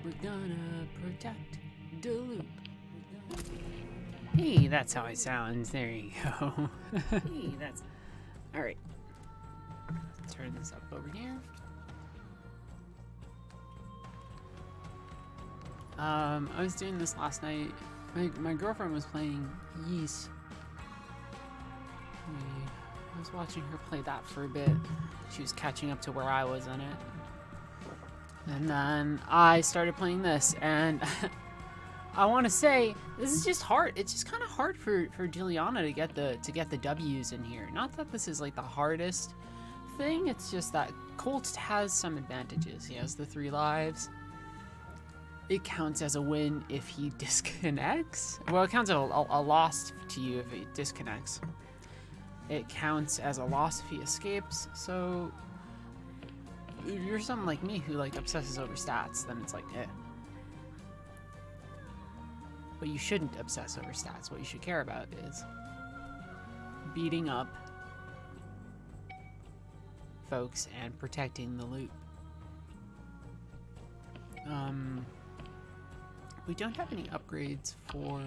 We're gonna protect Deathloop. Hey, that's how it sounds. There you go. Hey, that's... Alright. Let's turn this up over here. I was doing this last night. My girlfriend was playing Yeast. I was watching her play that for a bit. She was catching up to where I was on it. And then I started playing this, and I want to say this is just hard. It's just kind of hard for Julianna to get the W's in here. Not that this is like the hardest thing. It's just that Colt has some advantages. He has the 3 lives. It counts as a win if he disconnects. Well, it counts as a loss to you if he disconnects. It counts as a loss if he escapes. So if you're someone like me who like obsesses over stats, then it's like, eh. But you shouldn't obsess over stats. What you should care about is beating up folks and protecting the loot. We don't have any upgrades for...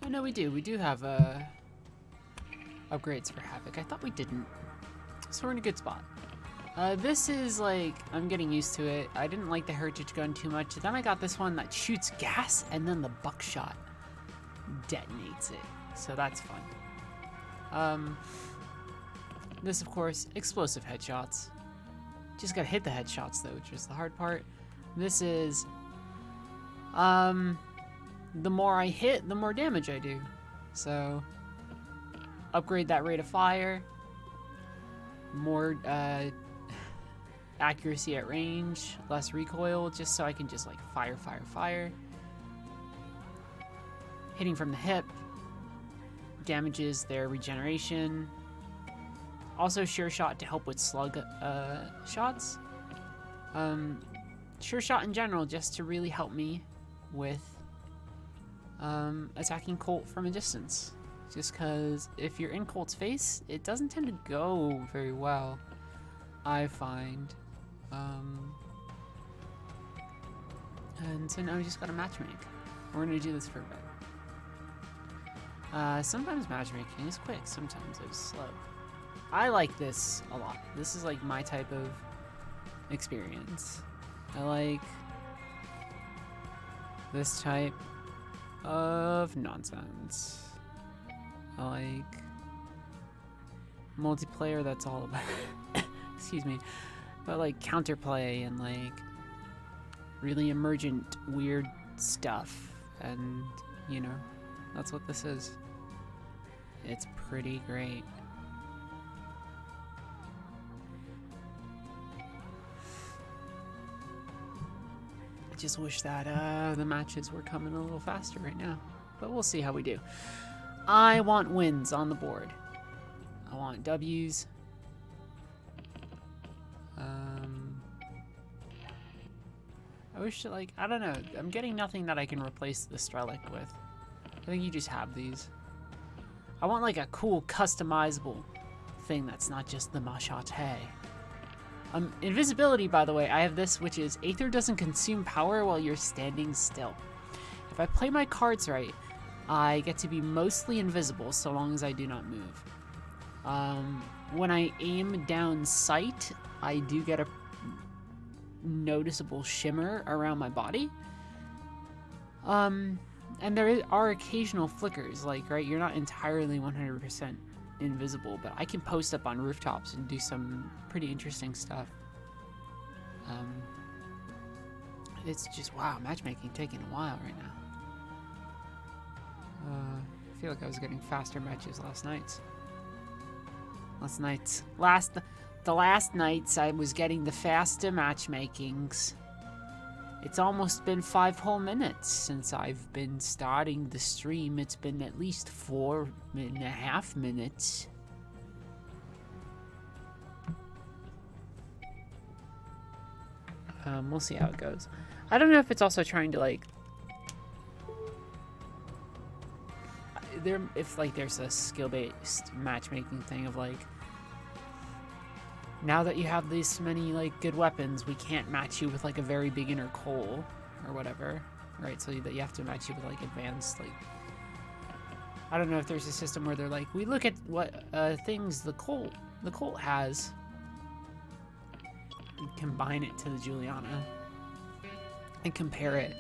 Oh, no, we do. We do have upgrades for Havoc. I thought we didn't. So we're in a good spot. This is like, I'm getting used to it. I didn't like the Heritage gun too much. Then I got this one that shoots gas and then the buckshot detonates it. So that's fun. This, of course, explosive headshots. Just gotta hit the headshots though, which is the hard part. This is, the more I hit, the more damage I do. So, upgrade that rate of fire. More, accuracy at range, less recoil, just so I can just like fire. Hitting from the hip damages their regeneration. Also sure shot to help with slug shots. Sure shot in general just to really help me with attacking Colt from a distance. Just because if you're in Colt's face, it doesn't tend to go very well, I find. And so now we just gotta matchmake. We're gonna do this for a bit. Sometimes matchmaking is quick, sometimes it's slow. I like this a lot. This is like my type of experience. I like this type of nonsense. I like multiplayer that's all about excuse me, but like counterplay and like really emergent weird stuff, and you know, that's what this is. It's pretty great. I just wish that the matches were coming a little faster right now, but we'll see how we do. I want wins on the board. I want W's. I wish that, like, I don't know. I'm getting nothing that I can replace the Strelic with. I think you just have these. I want, like, a cool, customizable thing that's not just the machete. Invisibility, by the way, I have this, which is Aether doesn't consume power while you're standing still. If I play my cards right, I get to be mostly invisible so long as I do not move. When I aim down sight, I do get a noticeable shimmer around my body. And there are occasional flickers, like, right, you're not entirely 100% invisible, but I can post up on rooftops and do some pretty interesting stuff. It's just, wow, matchmaking taking a while right now. I feel like I was getting faster matches last night. The last nights I was getting the faster matchmakings. It's almost been 5 whole minutes since I've been starting the stream. It's been at least 4.5 minutes. We'll see how it goes. I don't know if it's also trying to like... If like there's a skill-based matchmaking thing of like... Now that you have these many, like, good weapons, we can't match you with, like, a very beginner Cole or whatever, right? So that you have to match you with, like, advanced, like... I don't know if there's a system where they're like, we look at what things the Colt has and combine it to the Julianna and compare it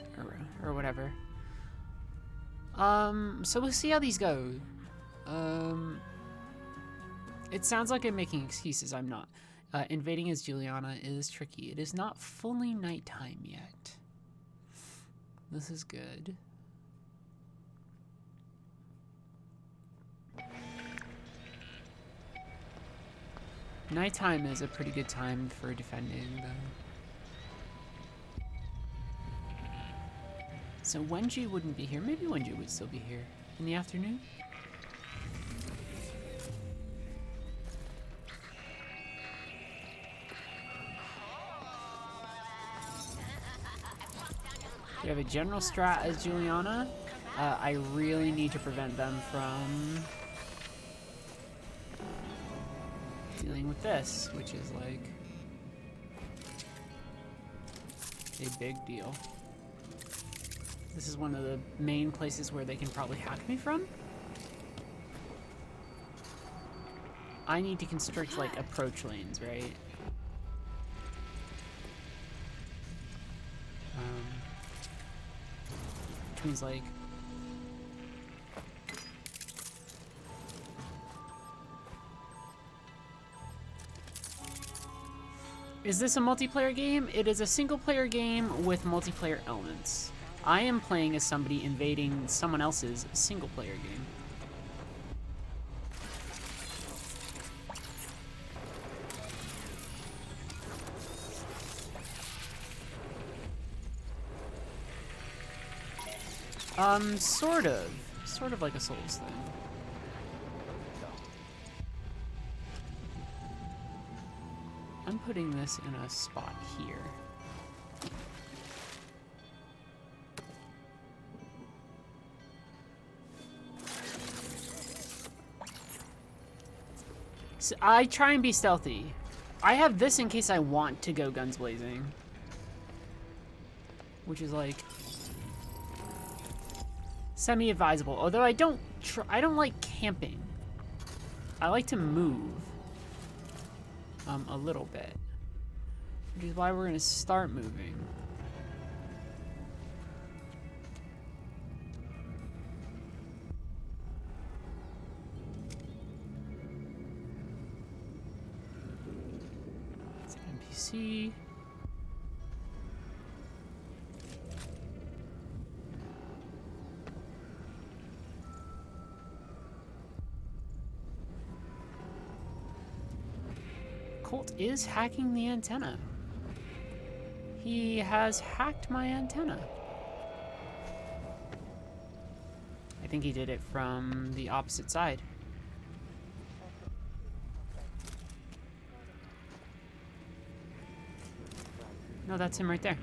or whatever. So we'll see how these go. It sounds like I'm making excuses. I'm not. Invading as Julianna is tricky. It is not fully nighttime yet. This is good. Nighttime is a pretty good time for defending, though. So Wenji wouldn't be here. Maybe Wenji would still be here. In the afternoon? We have a general strat as Julianna. I really need to prevent them from dealing with this, which is like a big deal. This is one of the main places where they can probably hack me from. I need to constrict like approach lanes, right? Which means like is this a multiplayer game? It is a single player game with multiplayer elements. I am playing as somebody invading someone else's single player game. Sort of like a Souls thing. I'm putting this in a spot here. So I try and be stealthy. I have this in case I want to go guns blazing. Which is like semi-advisable. Although I don't like camping. I like to move a little bit. Which is why we're gonna start moving. It's an NPC. Colt is hacking the antenna. He has hacked my antenna. I think he did it from the opposite side. No, that's him right there.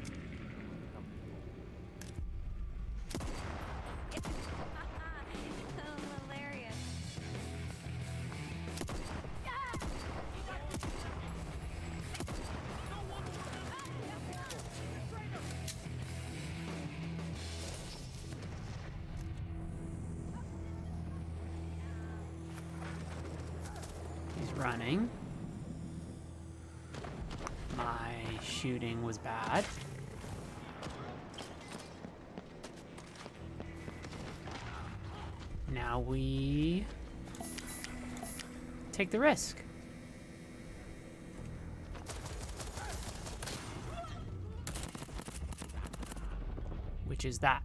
Running. My shooting was bad. Now we take the risk. Which is that.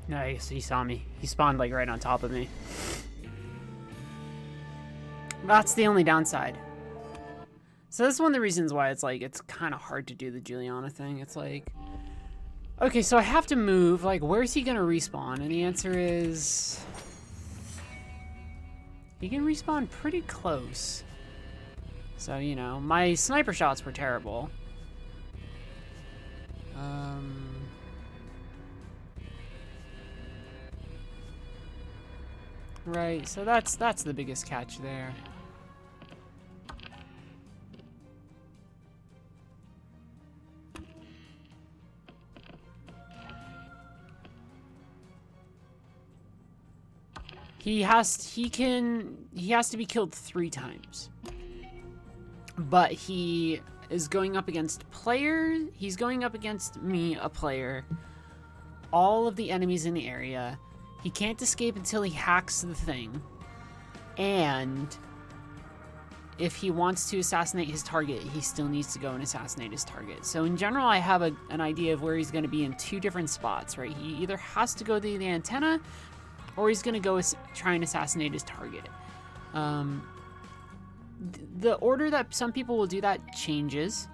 Nice, he saw me. He spawned like right on top of me. That's the only downside. So that's one of the reasons why it's like, it's kind of hard to do the Julianna thing. It's like, okay, so I have to move. Like, where's he gonna respawn? And the answer is, he can respawn pretty close. So, you know, my sniper shots were terrible. Right, so that's the biggest catch there. He has to be killed 3 times. But he is going up against players. He's going up against me, a player. All of the enemies in the area. He can't escape until he hacks the thing. And if he wants to assassinate his target, he still needs to go and assassinate his target. So in general, I have an idea of where he's going to be in 2 different spots, right? He either has to go to the antenna, or he's going to go try and assassinate his target. The order that some people will do that changes.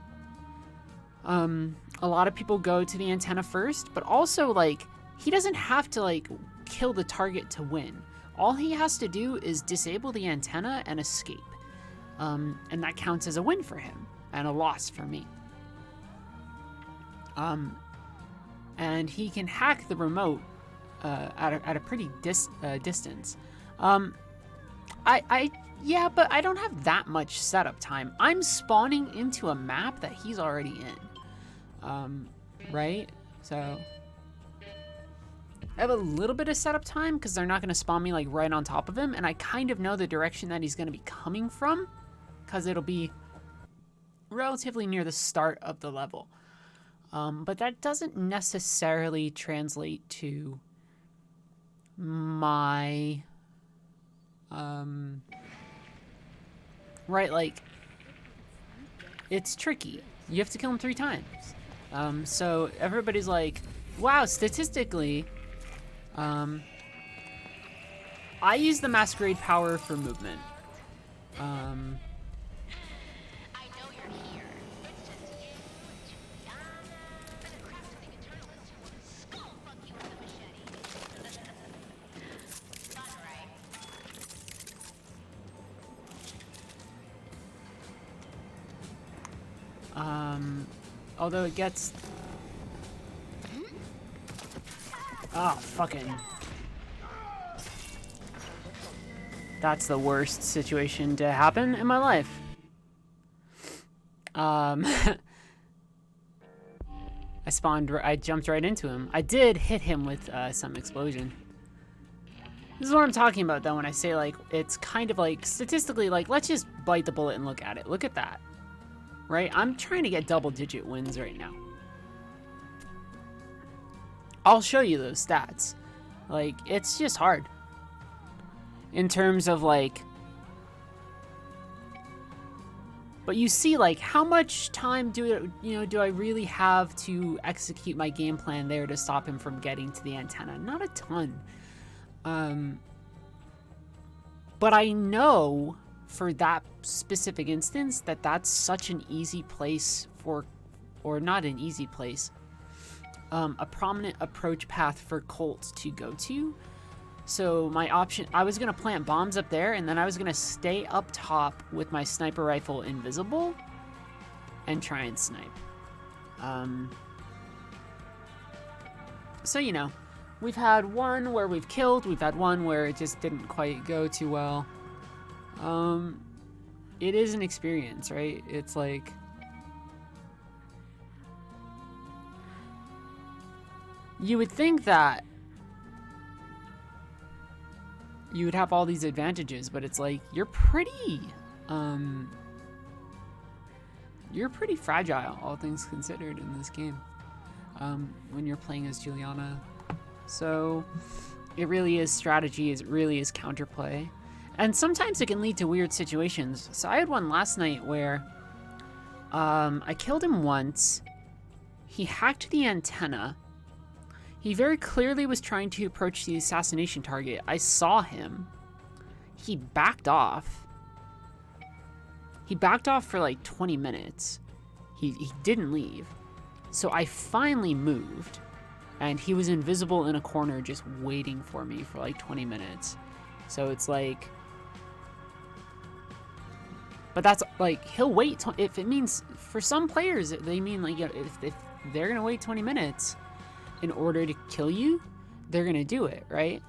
A lot of people go to the antenna first, but also, like, he doesn't have to, like, kill the target to win. All he has to do is disable the antenna and escape. And that counts as a win for him and a loss for me. And he can hack the remote at a pretty distance. Yeah, but I don't have that much setup time. I'm spawning into a map that he's already in. Right? So I have a little bit of setup time because they're not going to spawn me like right on top of him, and I kind of know the direction that he's going to be coming from because it'll be relatively near the start of the level. But that doesn't necessarily translate to my right, like, it's tricky. You have to kill him 3 times. So everybody's like, wow, statistically, I use the masquerade power for movement. I know you're here. It's just you and Julianna. Been a craft to the eternalist who would skull fuck you with a machete. Fun, right? Although it gets... Oh, fucking... That's the worst situation to happen in my life. I jumped right into him. I did hit him with some explosion. This is what I'm talking about, though, when I say, like, it's kind of like, statistically, like, let's just bite the bullet and look at it. Look at that. Right? I'm trying to get double-digit wins right now. I'll show you those stats. Like, it's just hard. In terms of, like... But you see, like, how much time do I really have to execute my game plan there to stop him from getting to the antenna? Not a ton. But I know for that specific instance that that's such an easy place for, or not an easy place, a prominent approach path for Colt to go to. So my option, I was going to plant bombs up there, and then I was going to stay up top with my sniper rifle invisible and try and snipe. So, you know, we've had one where we've killed, we've had one where it just didn't quite go too well. It is an experience, right? It's like... You would think that you would have all these advantages, but it's like, you're pretty fragile, all things considered, in this game, when you're playing as Julianna. So it really is strategy, it really is counterplay. And sometimes it can lead to weird situations. So I had one last night where I killed him once. He hacked the antenna. He very clearly was trying to approach the assassination target. I saw him. He backed off. He backed off for like 20 minutes. He didn't leave. So I finally moved, and he was invisible in a corner just waiting for me for like 20 minutes. So it's like... But that's like, he'll wait. If it means, for some players, they mean like, you know, if they're going to wait 20 minutes in order to kill you, they're gonna do it, right?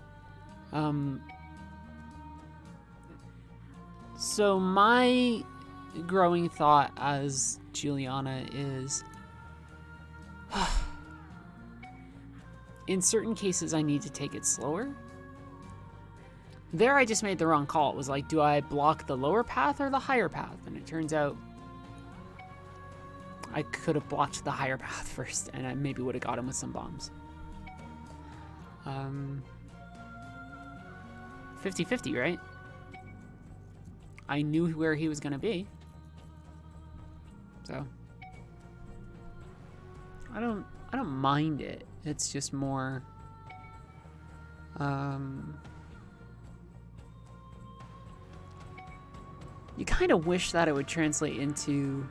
So my growing thought as Julianna is, in certain cases I need to take it slower. There I just made the wrong call. It was like, do I block the lower path or the higher path? And it turns out I could have blocked the higher path first, and I maybe would have got him with some bombs. 50-50, right? I knew where he was going to be. So I don't mind it. It's just more you kind of wish that it would translate into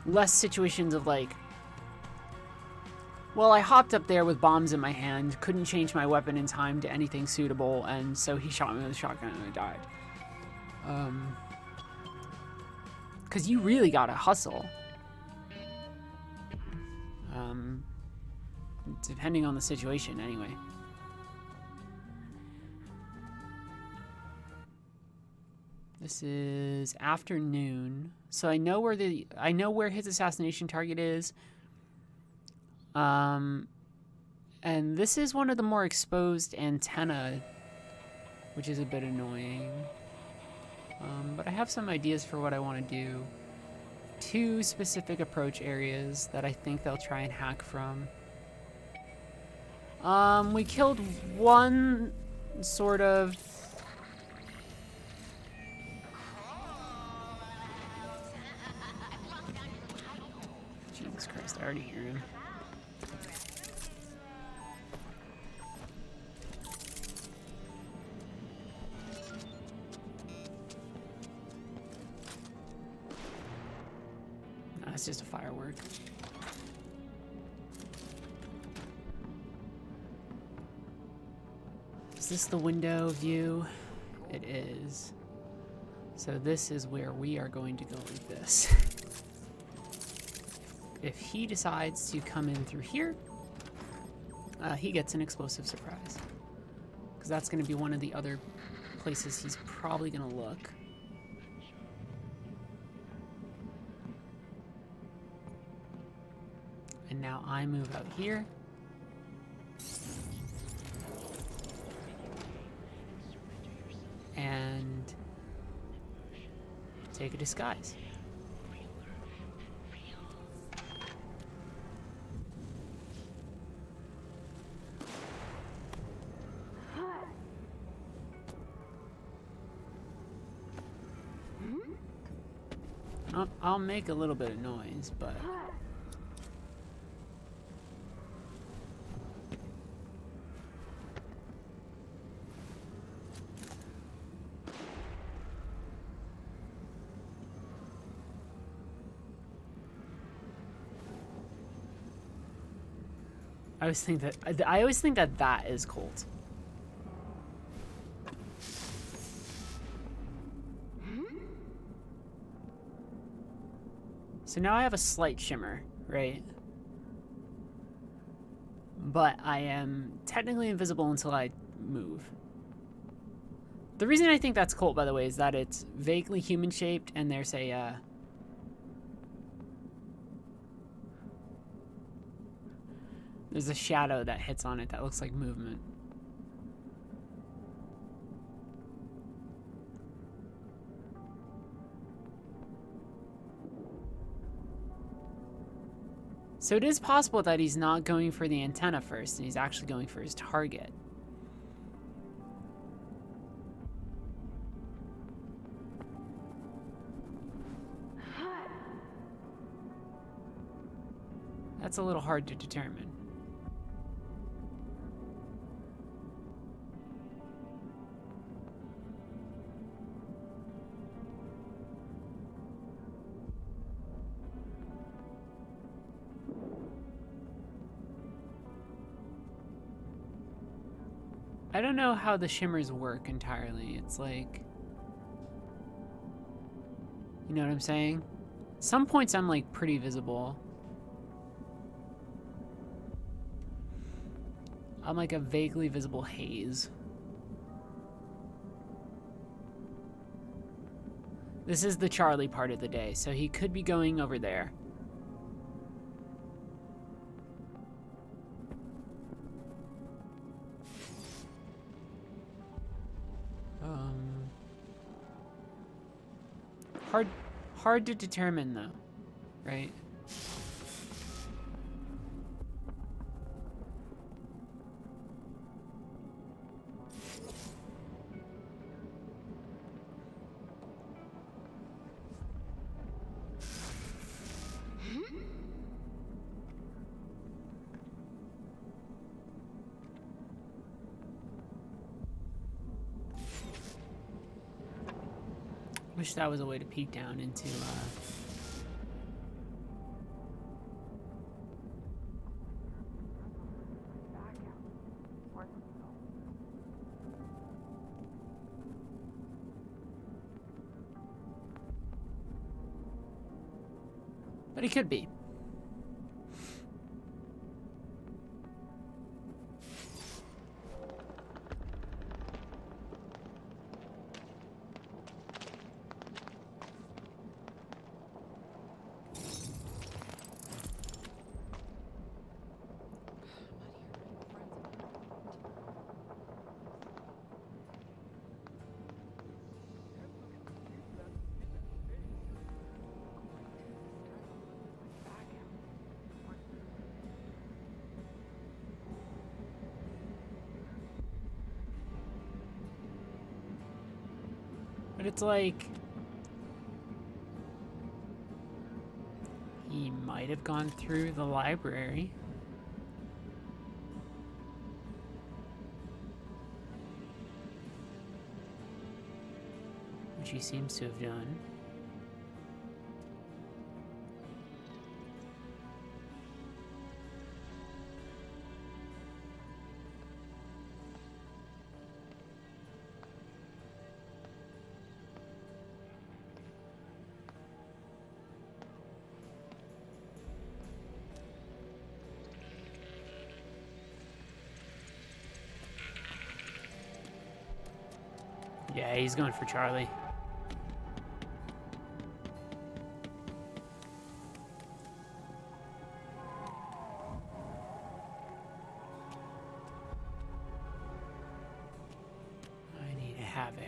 less situations of like, well, I hopped up there with bombs in my hand, couldn't change my weapon in time to anything suitable, and so he shot me with a shotgun and I died. Because you really gotta hustle. Depending on the situation, anyway. This is afternoon, so I know where his assassination target is. And this is one of the more exposed antenna, which is a bit annoying. But I have some ideas for what I want to do. 2 specific approach areas that I think they'll try and hack from. We killed one sort of... Jesus Christ, I already hear him. It's just a firework. Is this the window view? It is. So this is where we are going to go with this. If he decides to come in through here, he gets an explosive surprise. Because that's going to be one of the other places he's probably going to look. And now I move out here. And take a disguise. I'll make a little bit of noise, but... I always think that that is Colt. So now I have a slight shimmer, right? But I am technically invisible until I move. The reason I think that's Colt, by the way, is that it's vaguely human-shaped and there's a... there's a shadow that hits on it that looks like movement. So it is possible that he's not going for the antenna first, and he's actually going for his target. That's a little hard to determine. I don't know how the shimmers work entirely. It's like... you know what I'm saying? Some points I'm like pretty visible. I'm like a vaguely visible haze. This is the Charlie part of the day, so he could be going over there. Hard to determine though, right? Wish that was a way to peek down into, but he could be. But it's like he might have gone through the library. Which he seems to have done. Yeah, he's going for Charlie. I need a havoc.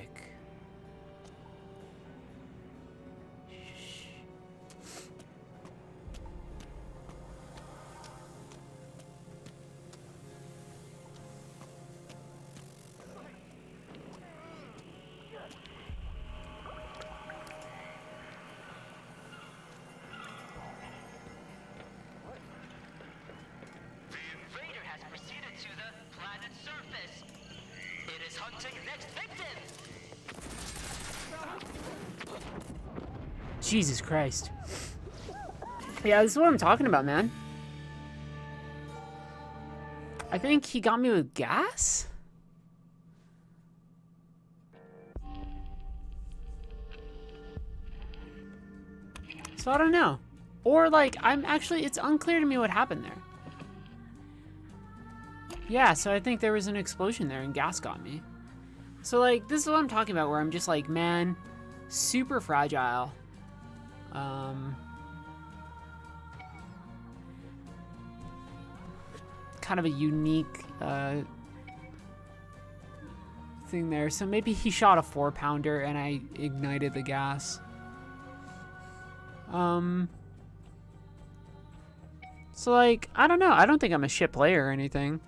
Shh. Jesus Christ. Yeah, this is what I'm talking about, man. I think he got me with gas? So I don't know. Or like, it's unclear to me what happened there. Yeah, so I think there was an explosion there and gas got me. So like, this is what I'm talking about, where I'm just like, man, super fragile. Kind of a unique thing there. So maybe he shot a 4-pounder and I ignited the gas. So like, I don't know. I don't think I'm a shit player or anything.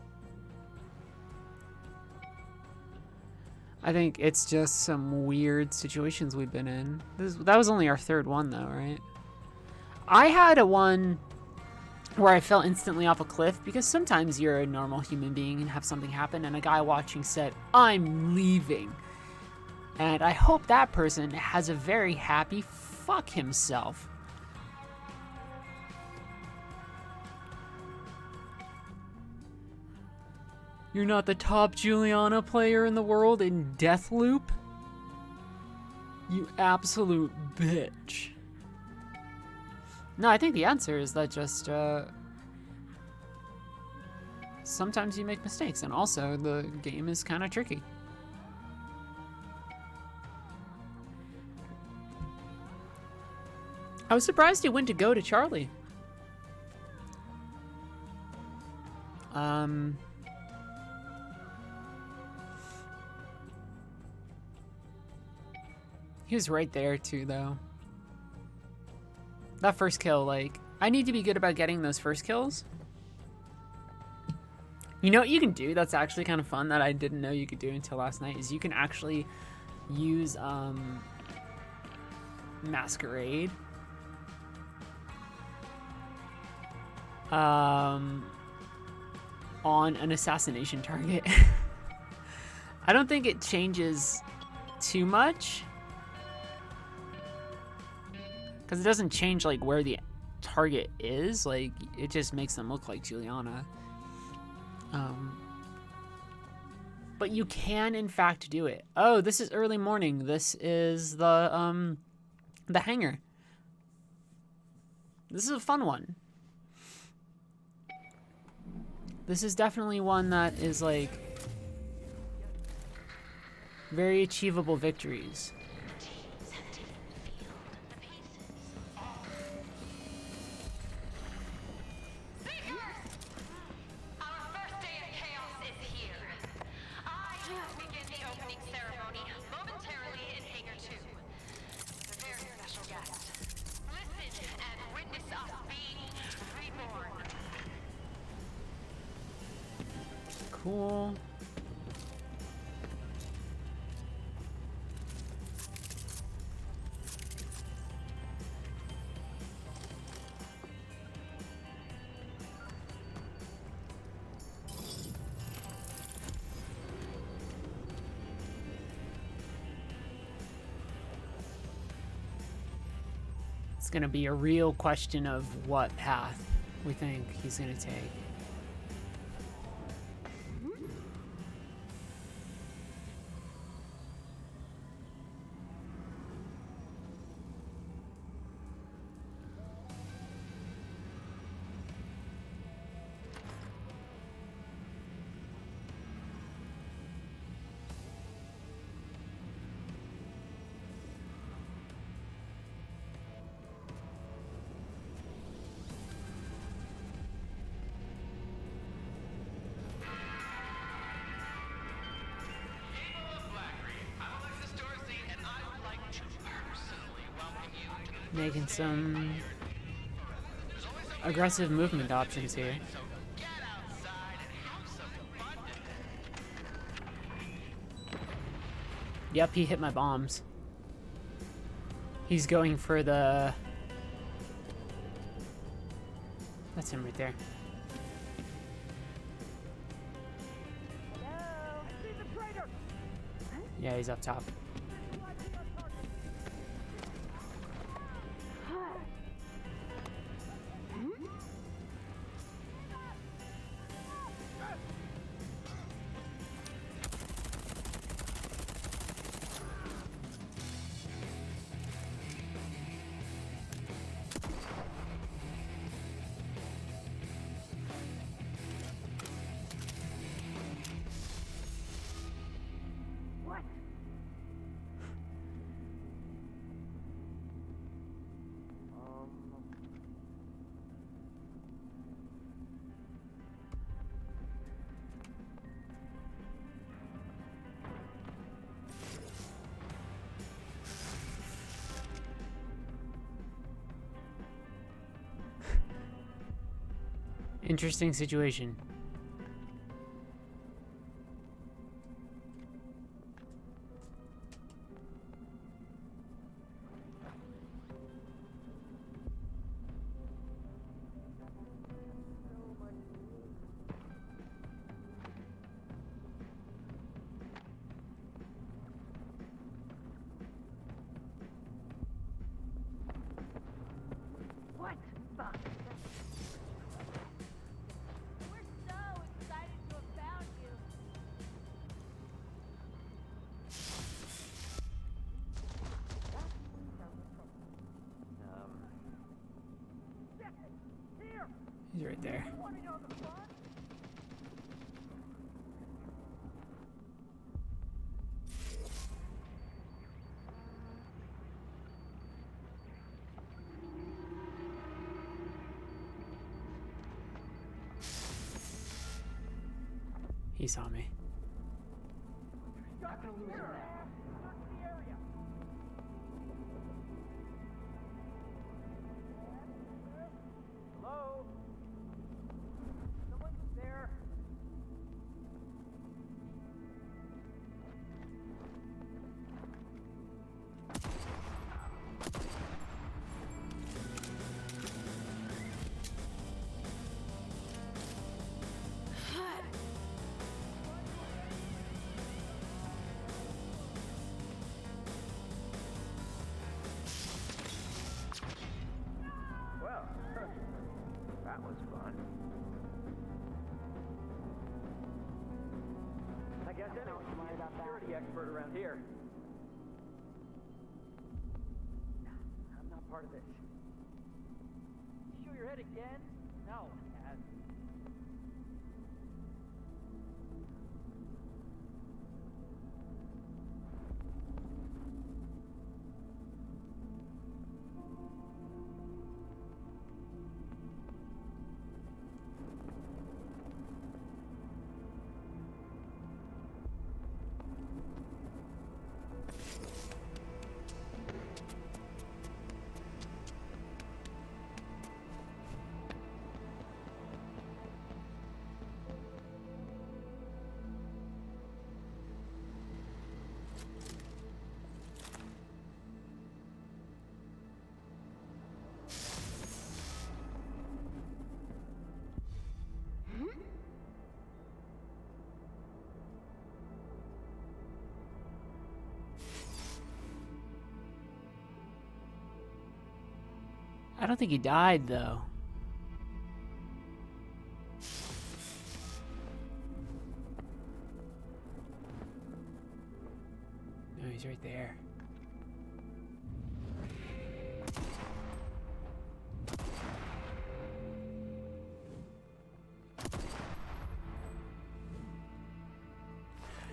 I think it's just some weird situations we've been in. That was only our third one though, right? I had a one where I fell instantly off a cliff because sometimes you're a normal human being and have something happen and a guy watching said, "I'm leaving." And I hope that person has a very happy fuck himself. You're not the top Julianna player in the world in Deathloop? You absolute bitch. No, I think the answer is that just, sometimes you make mistakes, and also the game is kind of tricky. I was surprised he went to go to Charlie. He was right there too, though. That first kill, like, I need to be good about getting those first kills. You know what you can do that's actually kind of fun that I didn't know you could do until last night is you can actually use Masquerade on an assassination target. I don't think it changes too much because it doesn't change like where the target is. Like, it just makes them look like Julianna. But you can in fact do it. Oh, this is early morning. This is the hangar. This is a fun one. This is definitely one that is like very achievable victories. Cool. It's gonna be a real question of what path we think he's gonna take. Making some aggressive movement options here. Yep, he hit my bombs. He's going for the... That's him right there. Yeah, he's up top. Interesting situation. What the? We're so excited to have found you. He's right there. He saw me. Not gonna lose him now. Hello? Someone there? Well, that was fun. I guess anyone's a security expert around here. I'm not part of this. Show your head again? No, Dad. I don't think he died, though. No, he's right there.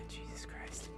Jesus Christ.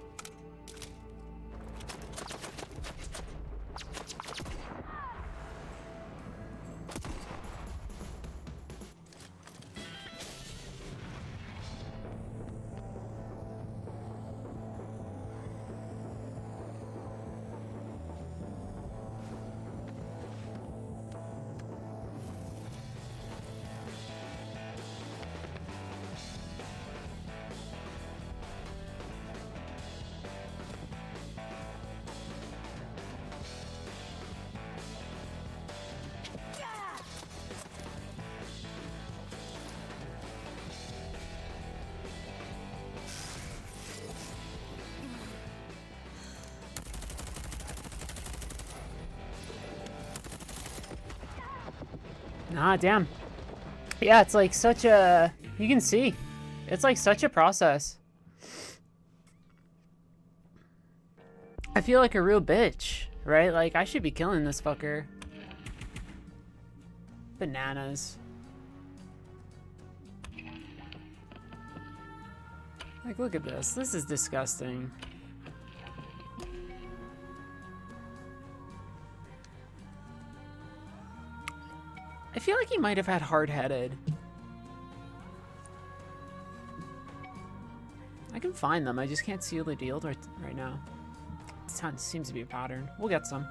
Ah, damn. Yeah, it's like such a... You can see. It's like such a process. I feel like a real bitch, right? Like, I should be killing this fucker. Bananas. Like, look at this. This is disgusting. I feel like he might have had hard-headed. I can find them. I just can't seal the deal right now. It seems to be a pattern. We'll get some.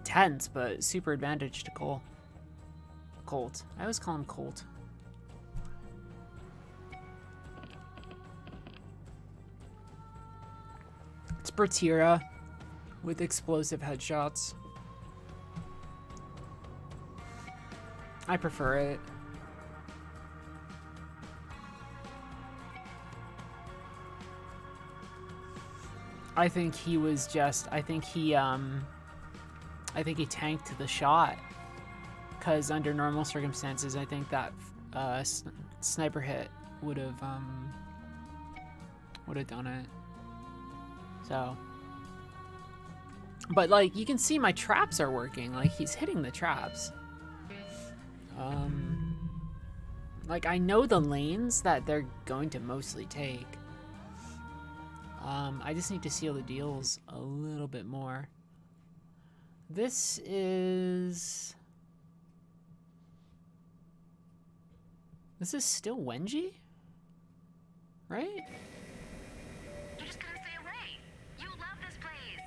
Tense, but super advantage to Cole. Colt. I always call him Colt. It's Bertira with explosive headshots. I prefer it. I think he was just, I think he tanked the shot. Because under normal circumstances, I think that sniper hit would have done it. So, but like, you can see my traps are working. Like, he's hitting the traps. Like, I know the lanes that they're going to mostly take. I just need to seal the deals a little bit more. This is... This is still Wenji? Right? You just couldn't stay away. You love this place.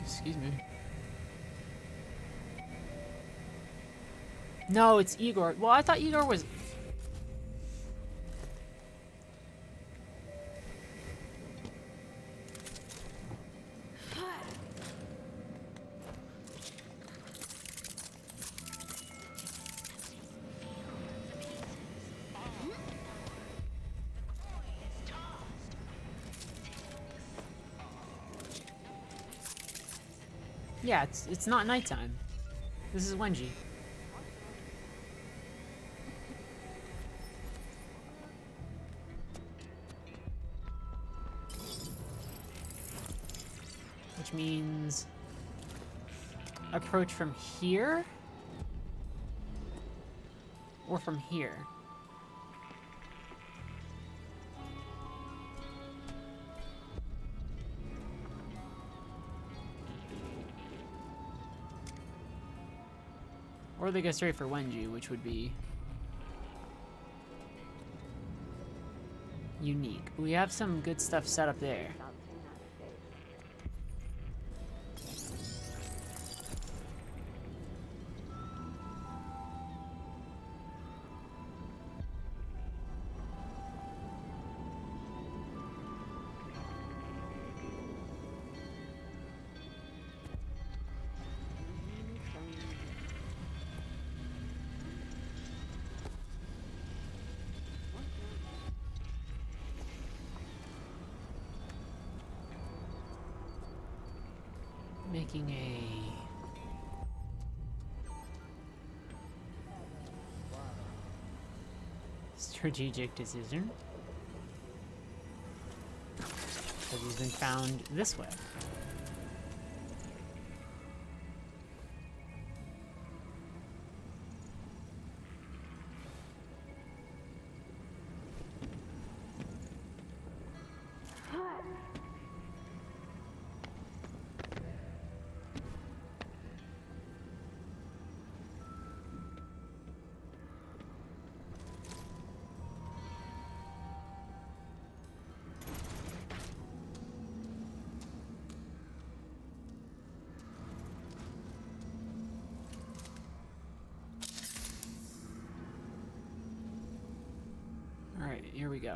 Excuse me. No, it's Igor. Well, I thought Igor was... Yeah, it's not nighttime. This is Wenji. Which means approach from here or from here. Or they go straight for Wenji, which would be unique. We have some good stuff set up there. Making a strategic decision. Because he's been found this way. Alright, here we go.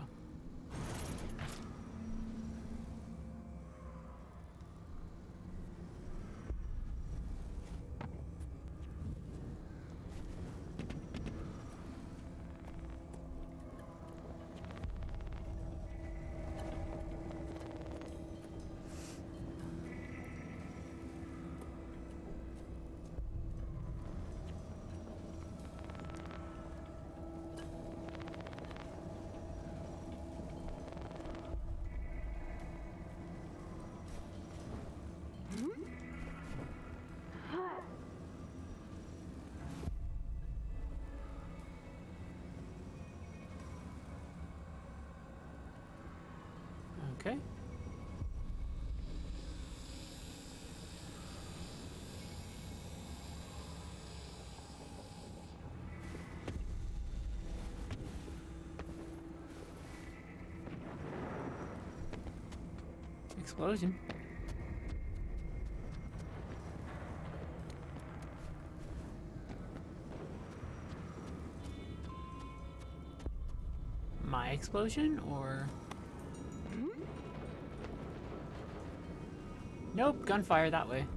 Okay. Explosion. My explosion, or... Nope, gunfire that way.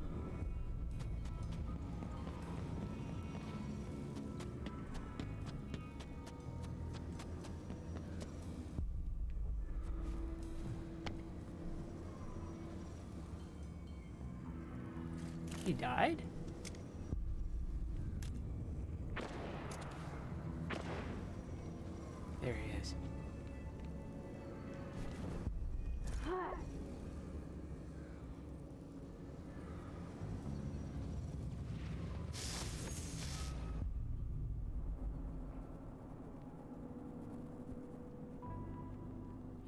He died? There he is.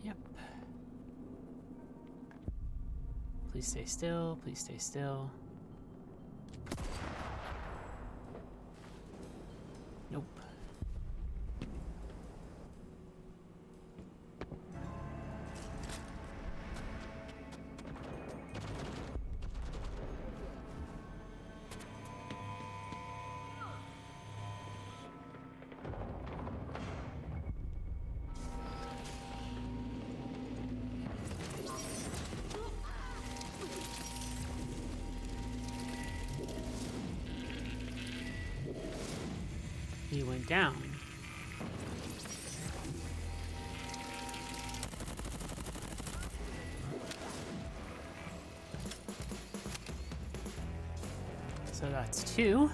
Yep. Please stay still. Please stay still. Nope. He went down. So that's 2.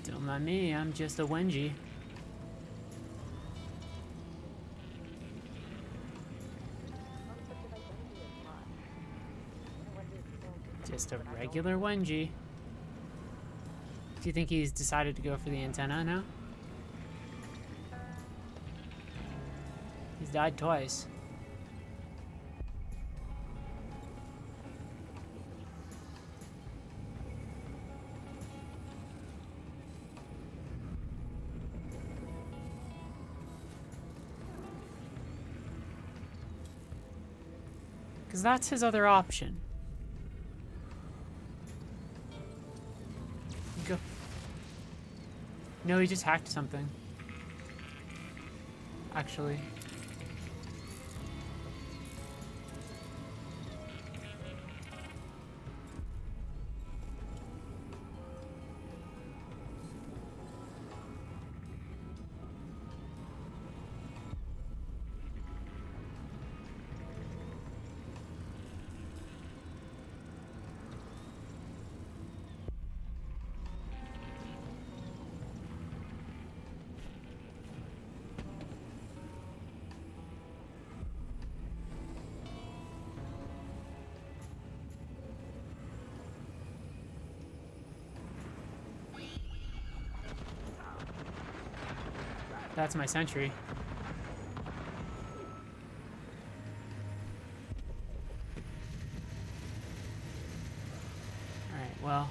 Don't mind me, I'm just a Wengie. Just a regular Wengie. Do you think he's decided to go for the antenna now? He's died twice. Because that's his other option. Go. No, he just hacked something. Actually. That's my sentry. Alright, well.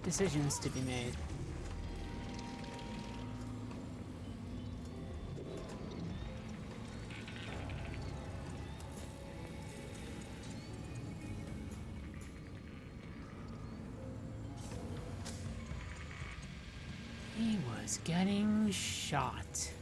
Decisions to be made. He was getting shot.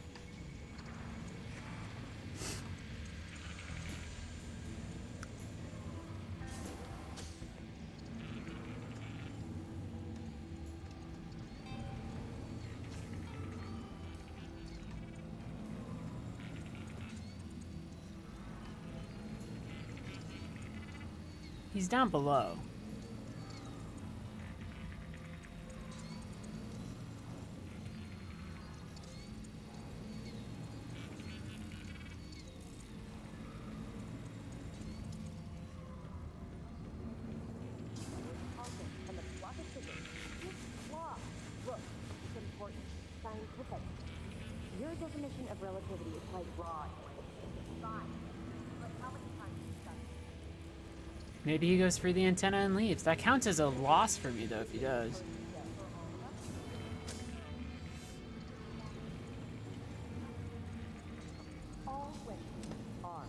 He's down below. And the clock is ticking. This clock. Look, it's important. Scientific. Your definition of relativity is quite broad. Fine. But how many times have you done it? Maybe he goes for the antenna and leaves. That counts as a loss for me, though, if he does. All questions are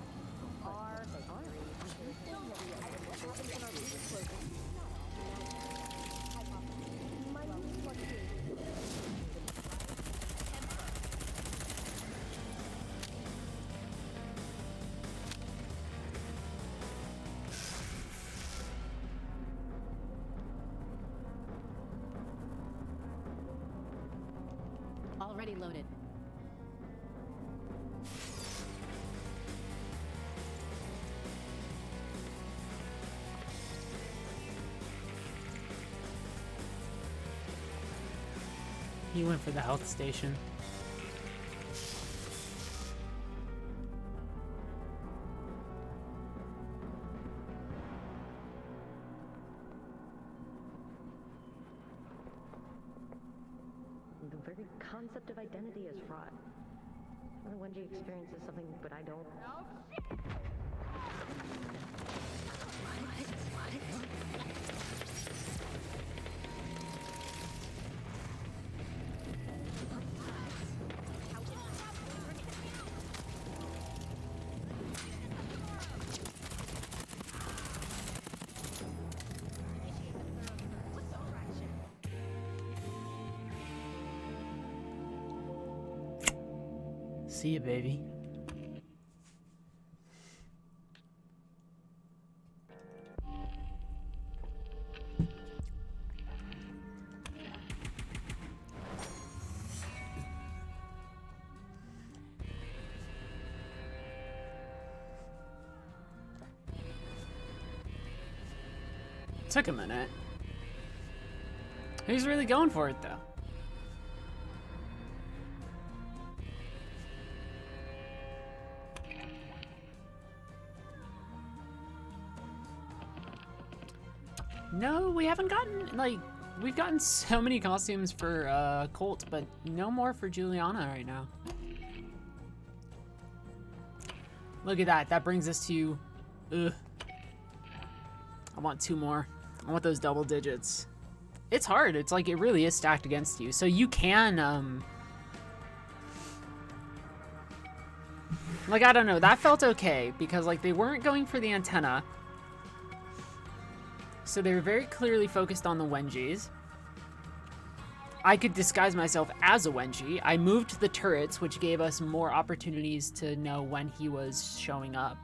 victories. We still know what happens in our previous closing. Minute fluctuations. Already loaded. He went for the health station. The very concept of identity is fraught. Wenji experiences something, but I don't. See you, baby. Took a minute. He was really going for it, though. No, we haven't gotten, like, we've gotten so many costumes for Colt, but no more for Julianna right now. Look at that. That brings us to, I want 2 more. I want those double digits. It's hard. It's like, it really is stacked against you. So you can, like, I don't know. That felt okay because, like, they weren't going for the antenna. So they were very clearly focused on the Wenjis. I could disguise myself as a Wenji. I moved the turrets, which gave us more opportunities to know when he was showing up.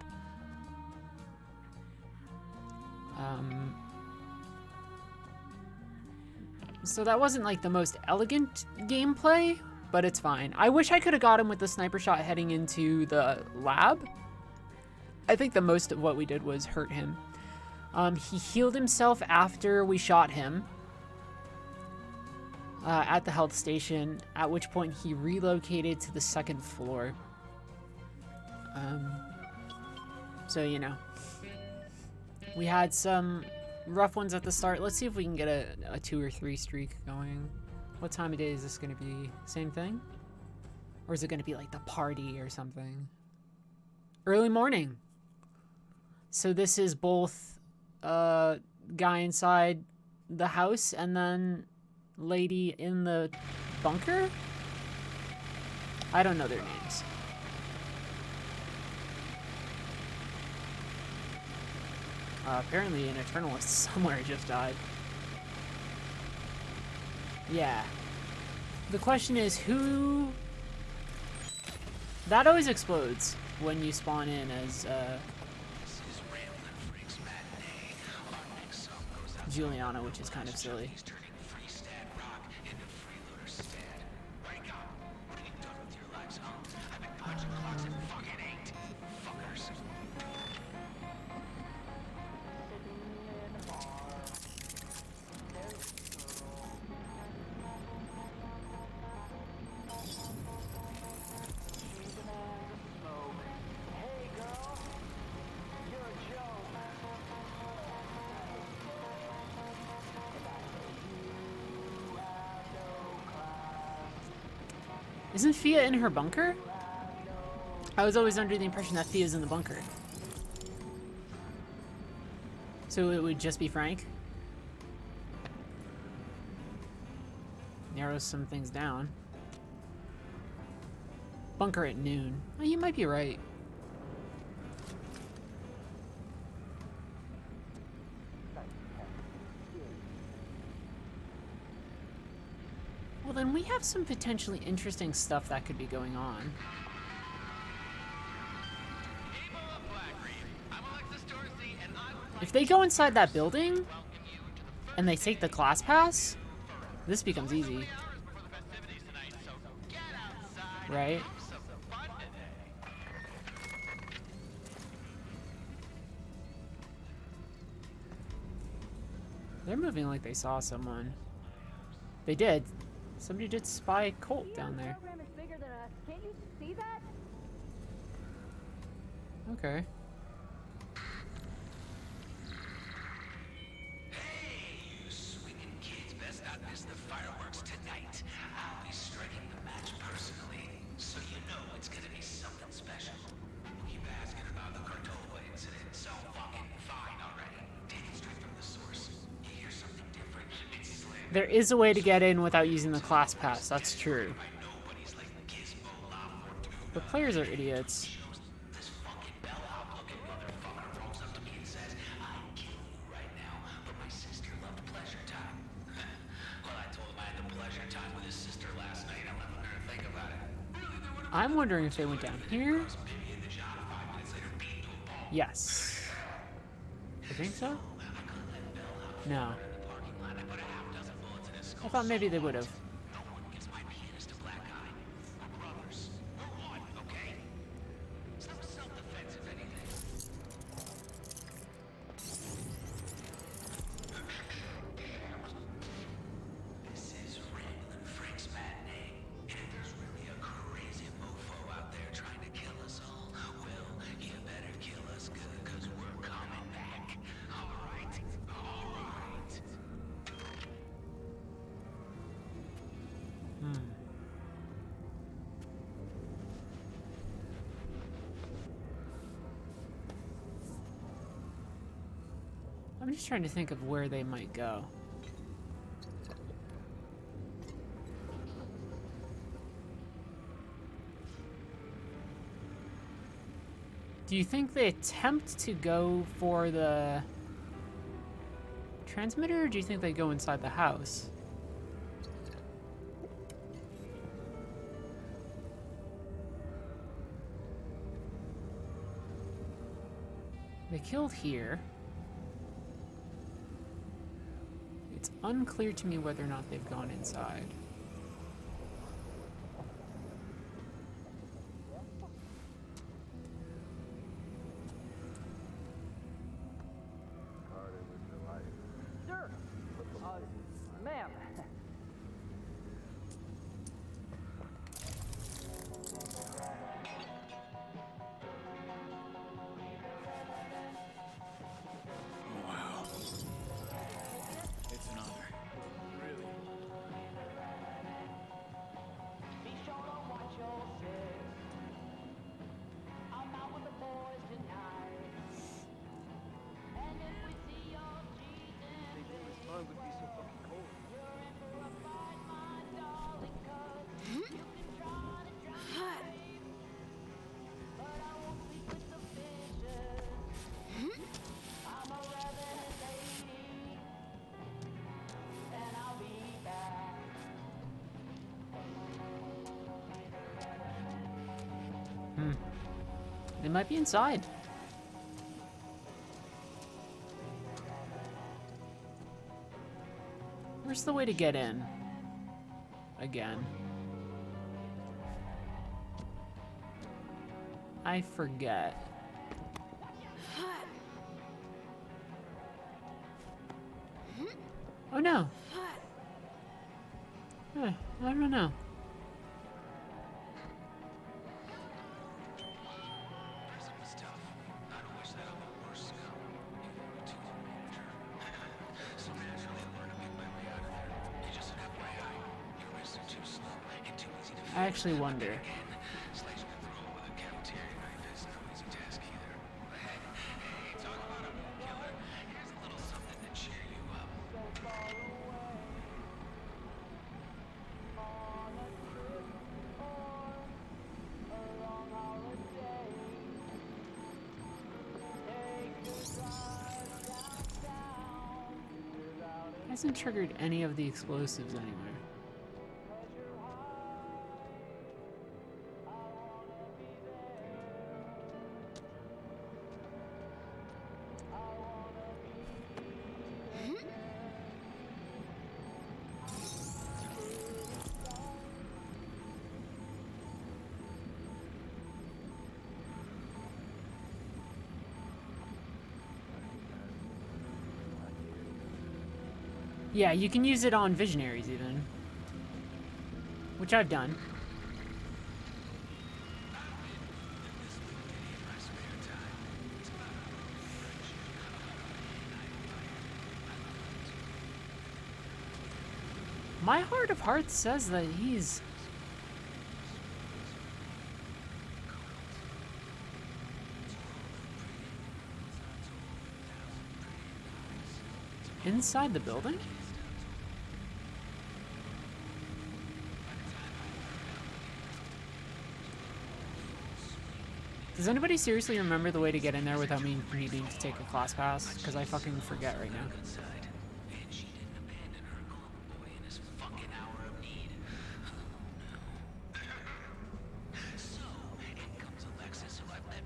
So that wasn't like the most elegant gameplay, but it's fine. I wish I could have got him with the sniper shot heading into the lab. I think the most of what we did was hurt him. He healed himself after we shot him at the health station, at which point he relocated to the 2nd floor. So, you know, we had some rough ones at the start. Let's see if we can get a 2 or 3 streak going. What time of day is this going to be? Same thing? Or is it going to be like the party or something? Early morning. So this is both guy inside the house and then lady in the bunker? I don't know their names. Apparently an Eternalist somewhere just died. Yeah. The question is who... That always explodes when you spawn in as Julianna, which is kind of silly. Isn't Fia in her bunker? I was always under the impression that Fia's in the bunker. So it would just be Frank? Narrows some things down. Bunker at noon. Oh, you might be right. Well, then we have some potentially interesting stuff that could be going on. If they go inside that building and they take the class pass, this becomes easy. Right? They're moving like they saw someone. They did. Somebody did spy Colt down The there. program is bigger than us. Can't you see that? Okay. Hey, you swinging kids, best not miss the fireworks tonight. I'll be striking the match personally, so you know it's gonna be something special. Keep asking about the Cartola incident, so fucking fine already. Take it straight from the source. You hear something different, it's slander. There is a way to get in without using the class pass. That's true. By nobody's like Gizmo, La Fortuna. The players are idiots. This fucking bellhop-looking motherfucker rolls up to me and says, "I'd kill you right now, but my sister loved pleasure time." Well, I told him I had the pleasure time with his sister last night. I left him there to think about it. Really, there would've I'm wondering if they went down here. been maybe in the job 5 minutes later beaten to a pulp. Yes. I think so? No. Parking lot, I put a half dozen bullets in his skull. I thought maybe they would have. No one gives my pianist a black eye. We're brothers. We're one, okay? Some self-defense, if anything. This is Randall and Frank's matinee. And if there's really a crazy mofo out there trying to kill us all, well, you better kill us good, because we're coming back. All right? All right. I'm just trying to think of where they might go. Do you think they attempt to go for the transmitter, or do you think they go inside the house? They killed here. It's unclear to me whether or not they've gone inside. Sir! Ma'am! Wow. It's an honor. Really. Be sure to watch your six. I'm out with the boys tonight. And if we see your cheating, this time would be so fucking cold. You're in for a fight, my darling, 'cause you can try to drive me, but I won't sleep with the fishes. I'm a revenant lady, and I'll be back. They might be inside. Where's the way to get in? Again. I forget. Oh no. I don't know. Prison was tough. I don't wish that on the worst scum. Even with a two-year manager. So naturally, I learned to make my way out of there. And just an FYI, your wrists are too slow and too easy to I actually wonder. slice your throat with a cafeteria knife is no easy task either. Hey, talk about a mood killer. Here's a little something to cheer you up. Hasn't triggered any of the explosives anywhere. Yeah, you can use it on visionaries even. which I've done. My heart of hearts says that he's inside the building? Does anybody seriously remember the way to get in there without me needing to take a class pass? Because I fucking forget right now.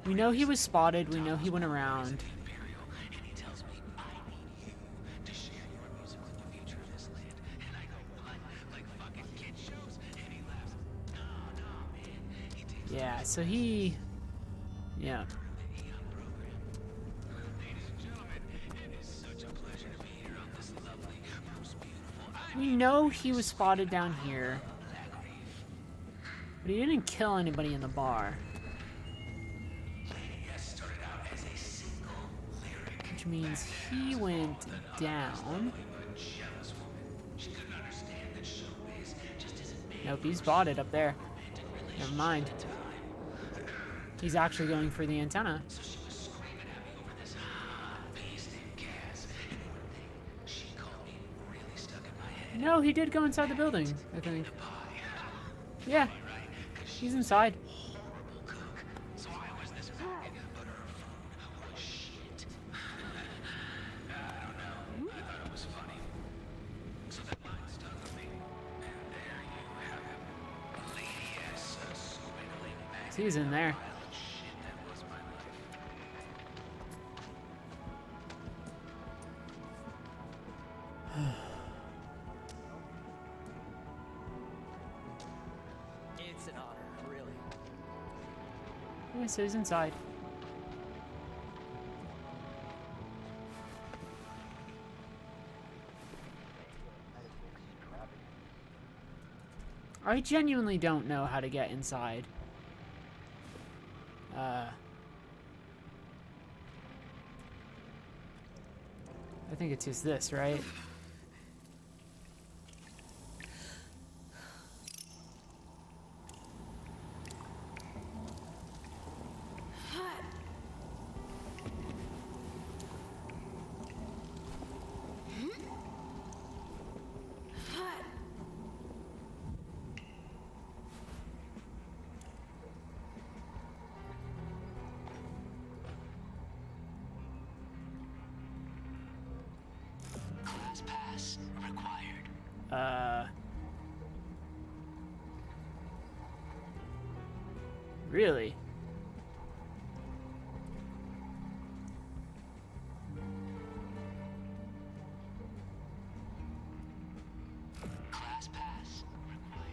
We know he was spotted, we know he went around. Yeah, so he... Yeah. We know he was spotted down here. But he didn't kill anybody in the bar. Which means he went down. Nope, he's spotted up there. Never mind. He's actually going for the antenna. No, he did go inside the building, I think. Yeah, he's inside. He's in there. It's an honor, really. Yeah, so he's inside. I genuinely don't know how to get inside. I think it's just this, right? Pass required. Really? Class pass required.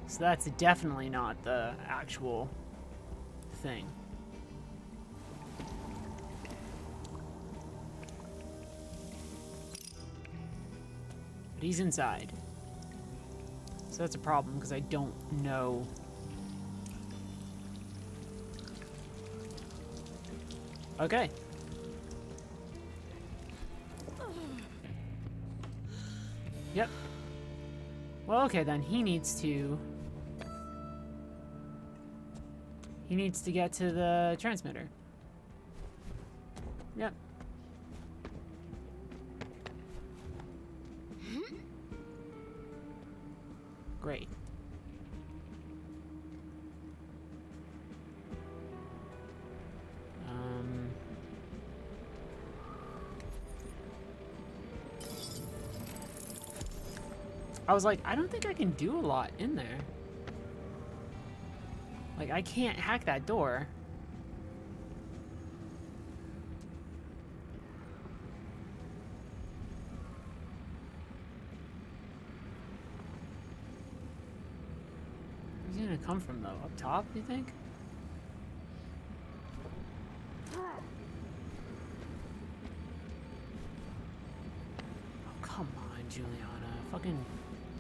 So that's definitely not the actual thing. But he's inside. So that's a problem because I don't know. Okay. Yep. Well, okay then. He needs to get to the transmitter. Yep. Great. I was like, I don't think I can do a lot in there. Like, I can't hack that door. Where's he gonna come from, though? Up top, do you think? Oh, come on, Julianna. Fucking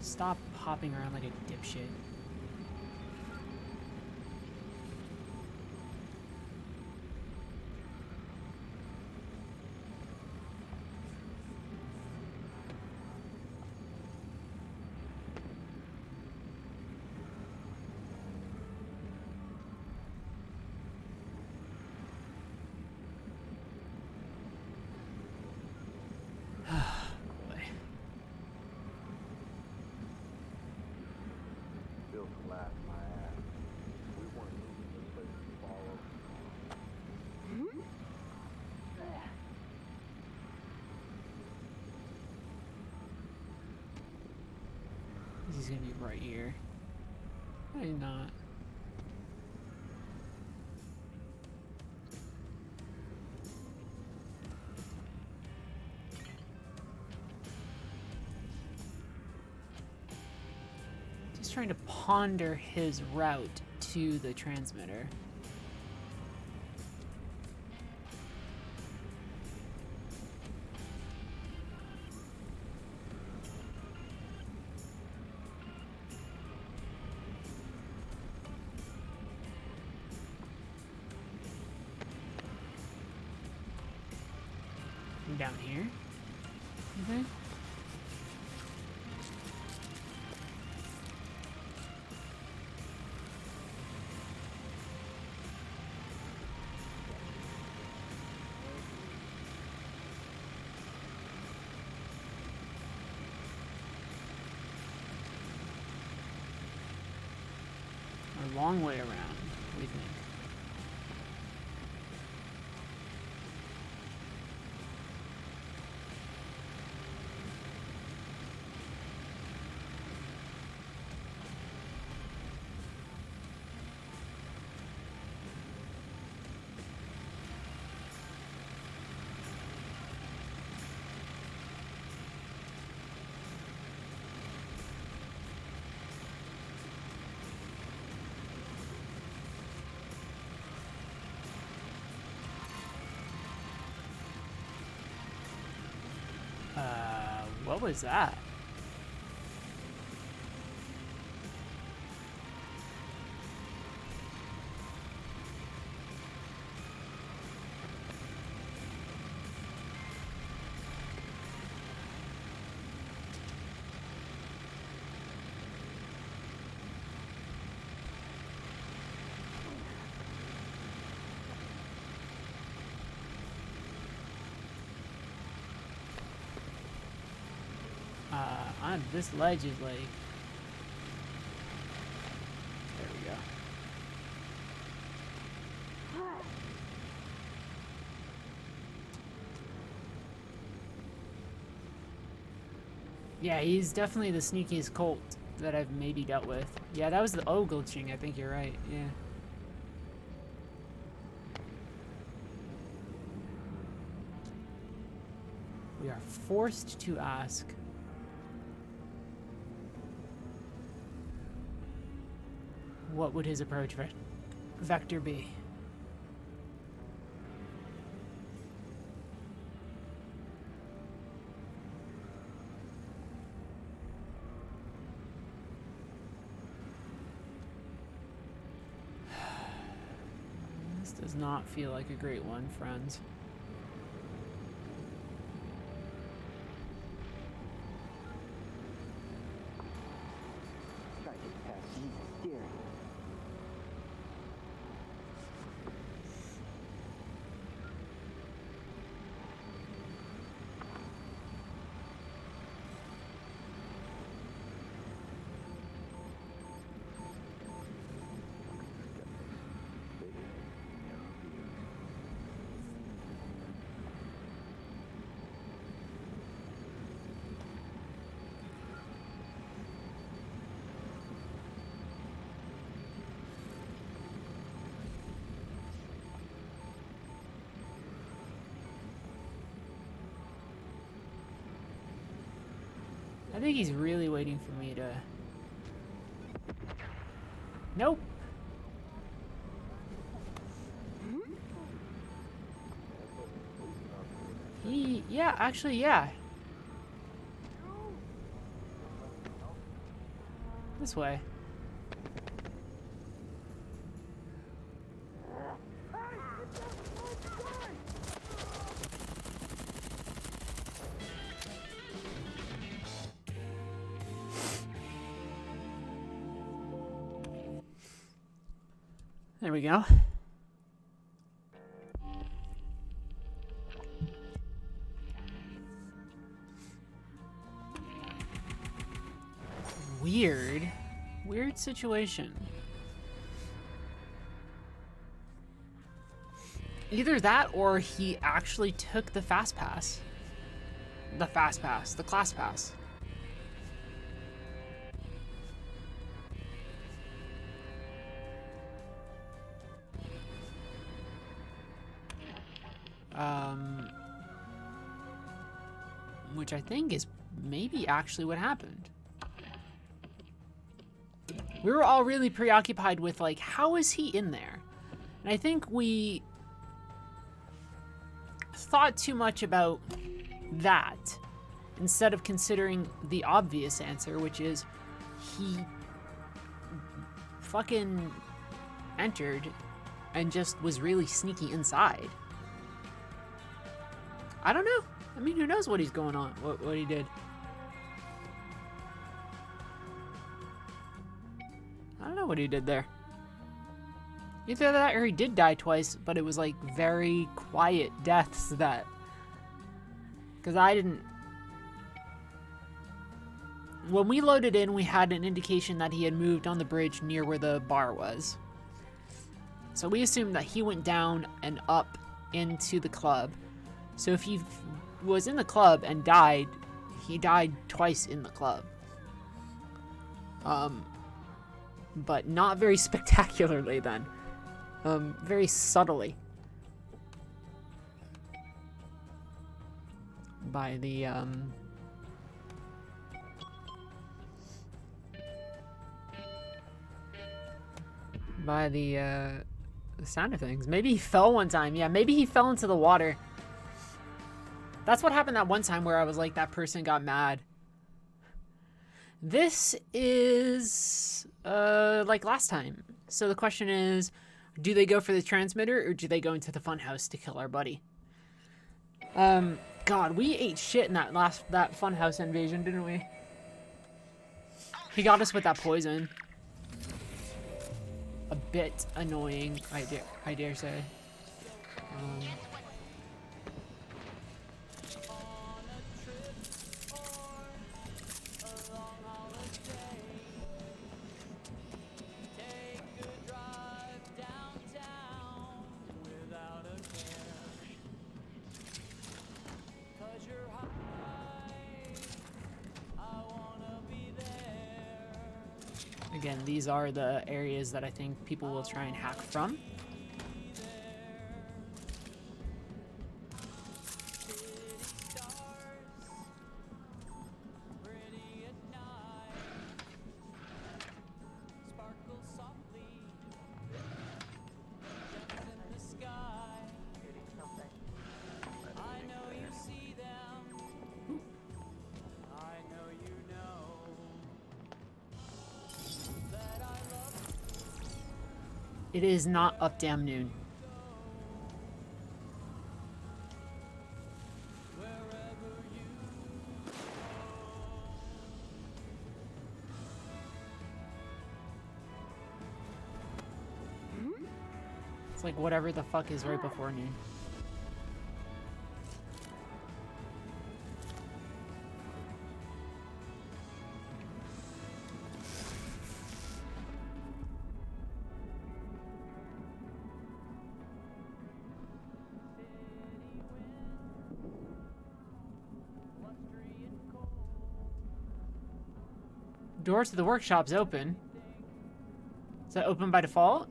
Stop hopping around like a dipshit. Boy. Built to last, my ass. We weren't moving this place to follow. He's gonna be right here. Maybe not. Just trying to ponder his route to the transmitter. Down here, you think? A long way around, what do you think? What was that? This ledge is like... There we go. Yeah, he's definitely the sneakiest Colt that I've maybe dealt with. Yeah, that was the glitching. I think you're right. Yeah. We are forced to ask. What would his approach vector be? This does not feel like a great one, friends. Try to get past me, scary. I think he's really waiting for me to... Nope. Yeah, actually, yeah. This way. There we go. Weird situation. Either that or he actually took the fast pass. The fast pass, the class pass. Which I think is maybe actually what happened. We were all really preoccupied with, like, how is he in there? And I think we thought too much about that instead of considering the obvious answer, which is he fucking entered and just was really sneaky inside. I don't know. I mean, who knows what he's going on, what he did. I don't know what he did there. Either that or he did die twice, but it was like very quiet deaths that... Because I didn't... When we loaded in, we had an indication that he had moved on the bridge near where the bar was. So we assumed that he went down and up into the club. So if he was in the club and died, he died twice in the club. But not very spectacularly then. Very subtly. By the, sound of things. Maybe he fell one time. Yeah, maybe he fell into the water. That's what happened that one time where I was like, that person got mad. This is, like last time. So the question is, do they go for the transmitter or do they go into the funhouse to kill our buddy? God, we ate shit in that funhouse invasion, didn't we? He got us with that poison. A bit annoying, I dare say. Again, these are the areas that I think people will try and hack from. It is not up damn noon. It's like whatever the fuck is right before noon. Doors to the workshop's open. Is that open by default?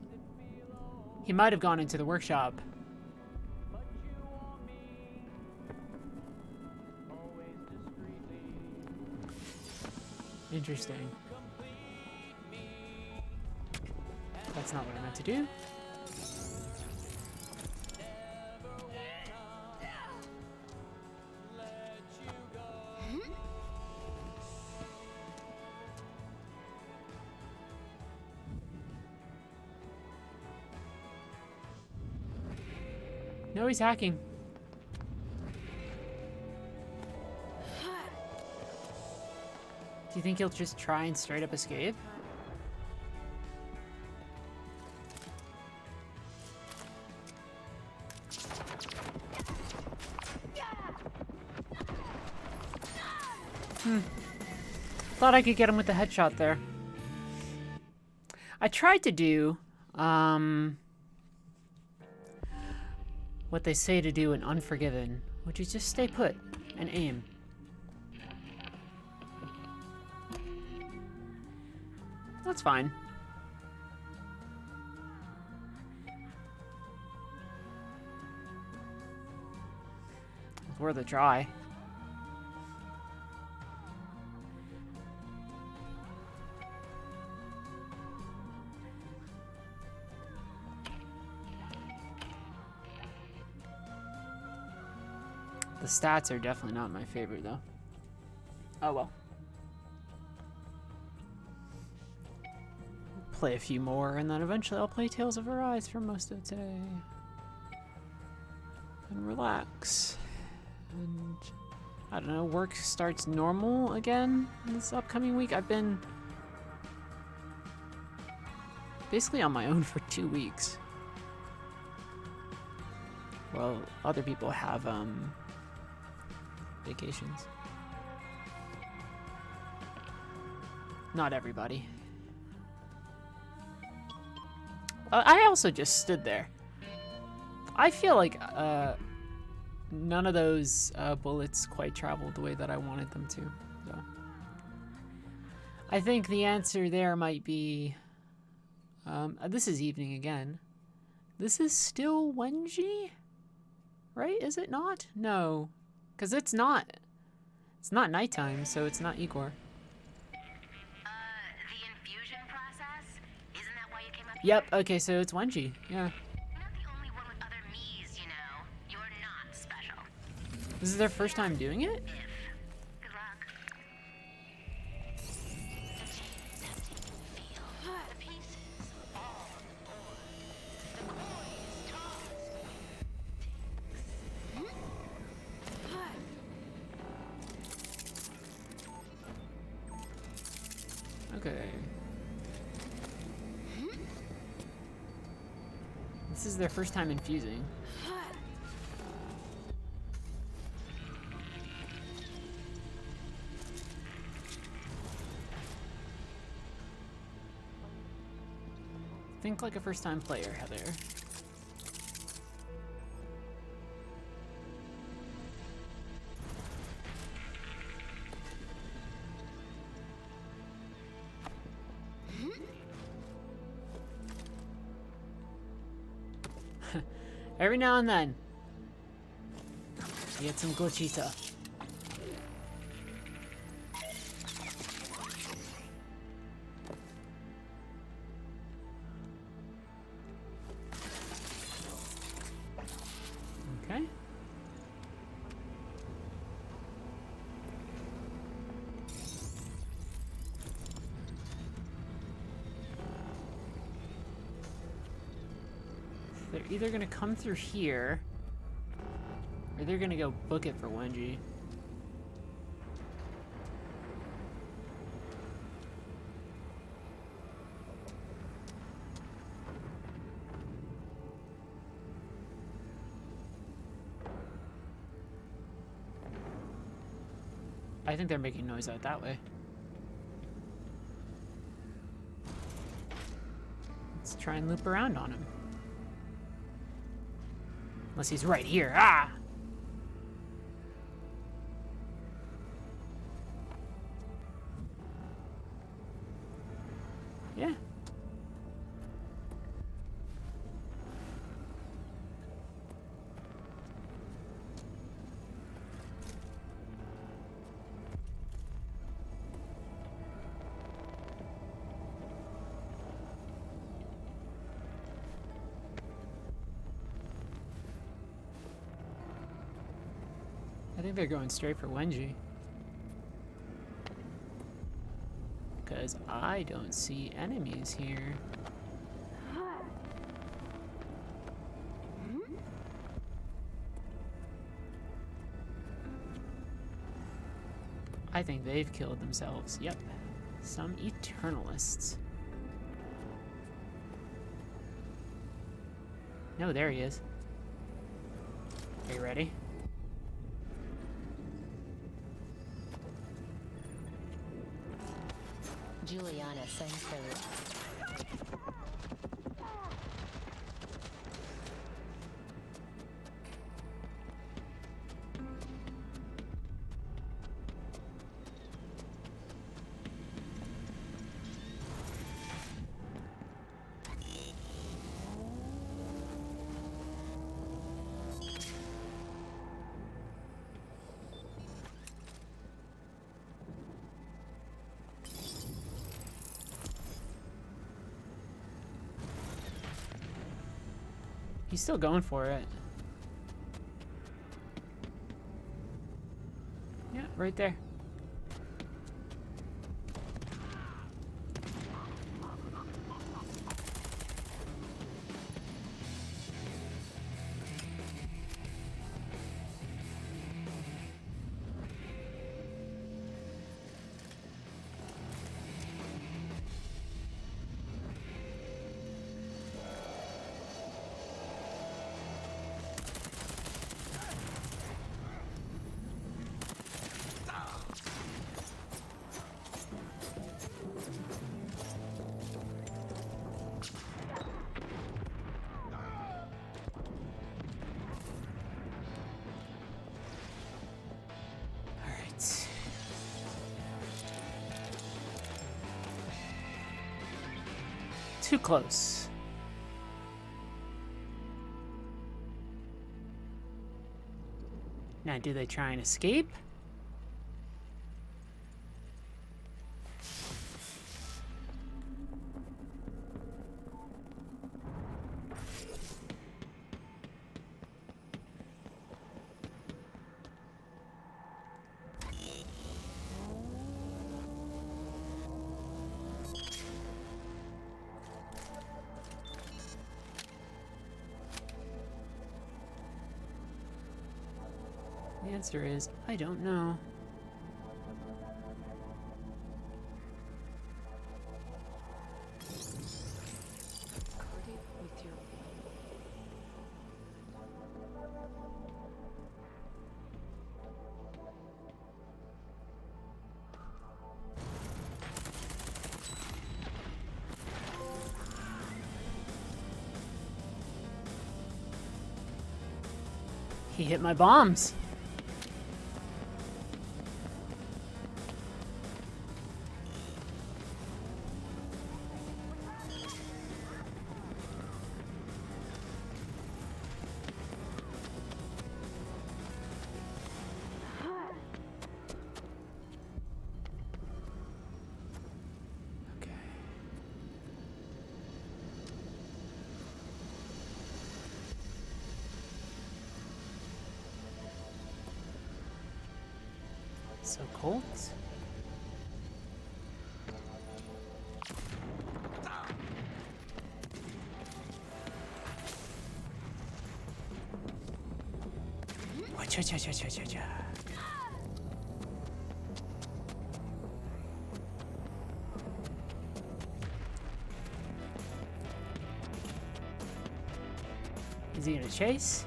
He might have gone into the workshop. Interesting. That's not what I meant to do. No, he's hacking. Do you think he'll just try and straight up escape? Thought I could get him with the headshot there. I tried to do what they say to do in Unforgiven, which is just stay put and aim. That's fine. It's worth a try. The stats are definitely not my favorite, though. Oh well. Play a few more, and then eventually I'll play Tales of Arise for most of the day. And relax. And, I don't know, work starts normal again this upcoming week. I've been basically on my own for 2 weeks. Well, other people have, vacations. Not everybody. I also just stood there. I feel like none of those bullets quite traveled the way that I wanted them to. So I think the answer there might be this is evening again. This is still Wenji? Right? Is it not? No. Because it's not nighttime, so it's not Igor. The infusion process? Isn't that why you came up Yep, okay, so it's Wenji. Yeah. You're not the only one with other me's, you know. You're not special. This is their first time doing it? Good luck. The pieces all on board. The coins tossed. Okay. This is their first time infusing. Think like a first-time player, Heather. Every now and then, you get some glitchy stuff. Okay. They're either gonna come through here, or they're gonna go book it for Wenji. I think they're making noise out that way. Let's try and loop around on him. Unless he's right here. Ah! Yeah. I think they're going straight for Wenji. Because I don't see enemies here. I think they've killed themselves. Yep. Some Eternalists. No, there he is. Are you ready? Julianna sends her. He's still going for it. Yeah, right there. Alright. Too close. Now, do they try and escape? The answer is, I don't know. With your He hit my bombs. Okay. So Colt? Cha-cha-cha-cha-cha-cha. Is he gonna chase?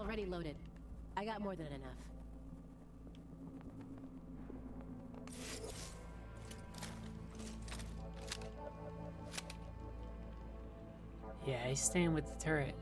already loaded. I got more than enough. Yeah, he's staying with the turret.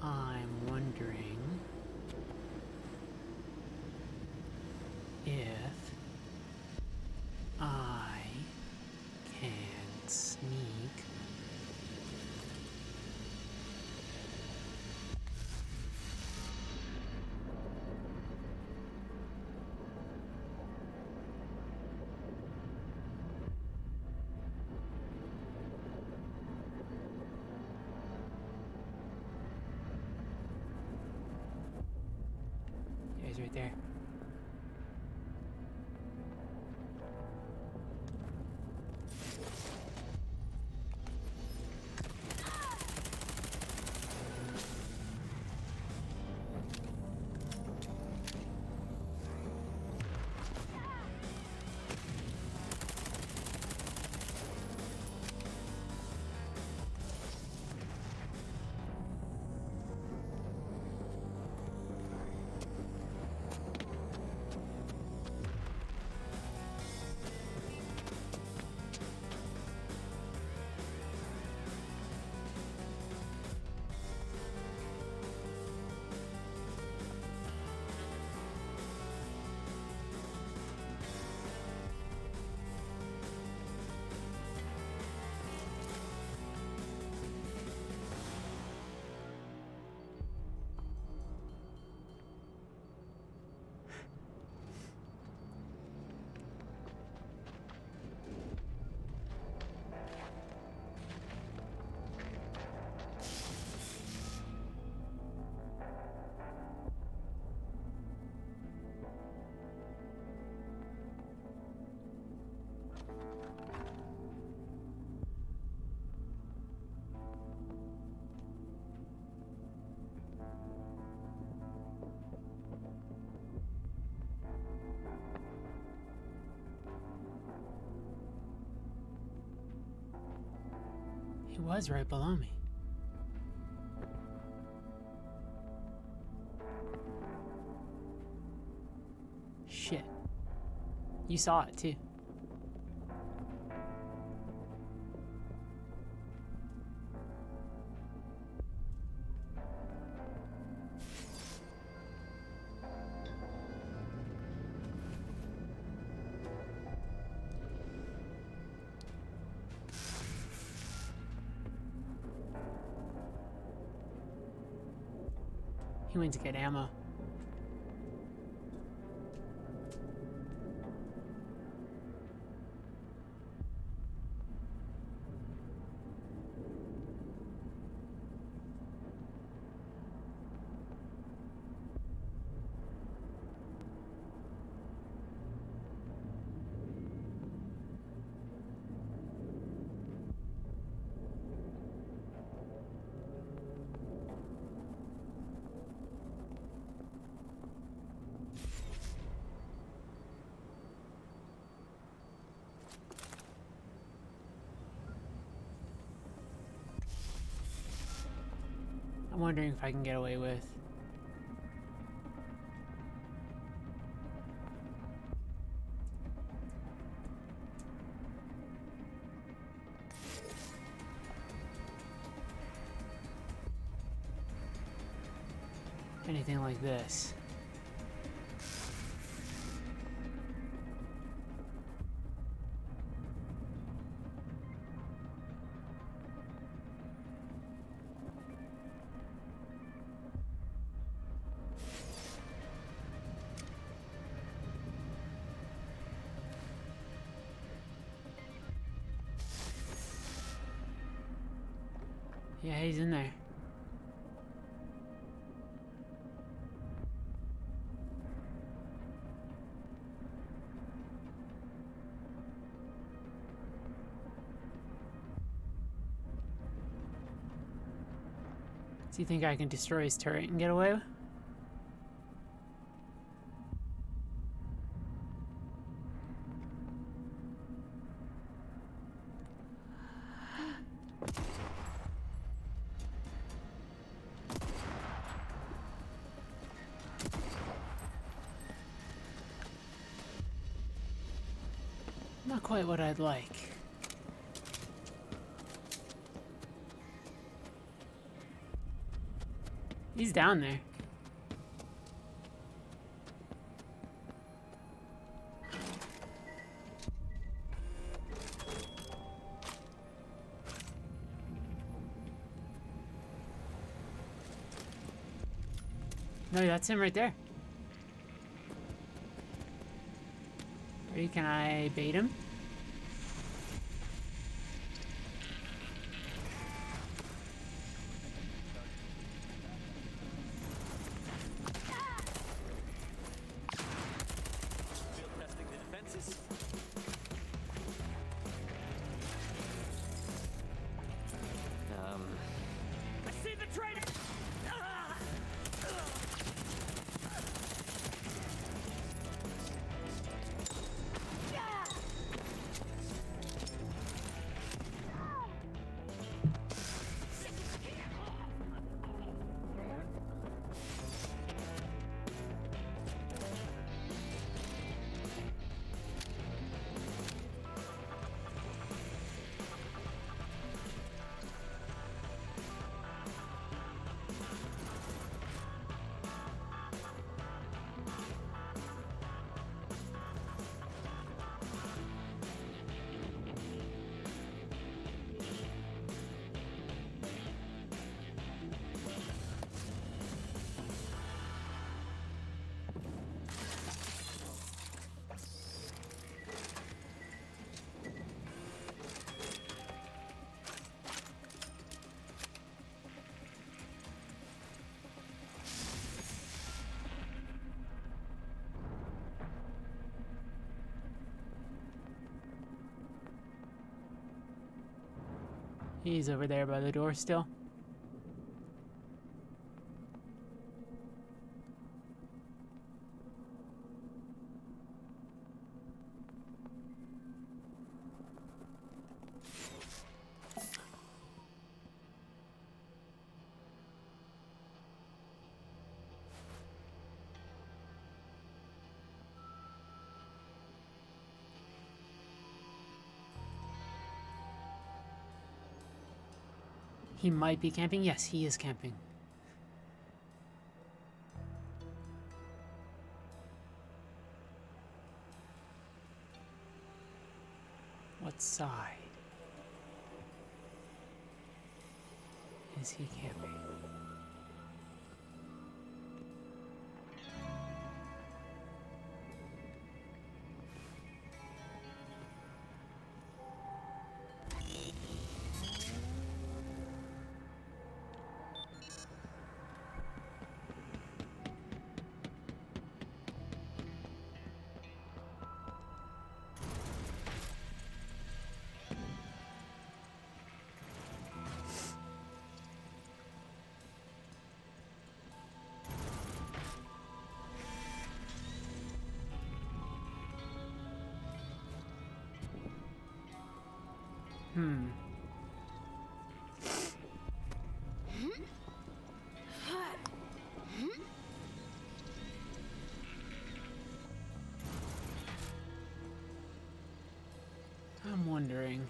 I'm wondering if I can sneak. Yeah, he's right there. He was right below me. Shit. You saw it too. He went to get ammo. I'm wondering if I can get away with. Anything like this. Yeah, he's in there. Do you think I can destroy his turret and get away? Not quite what I'd like. He's down there. No, that's him right there. Maybe can I bait him? Field testing the defenses. I see the traitor! He's over there by the door still. He might be camping. Yes, he is camping. What side is he camping? Hmm. I'm wondering.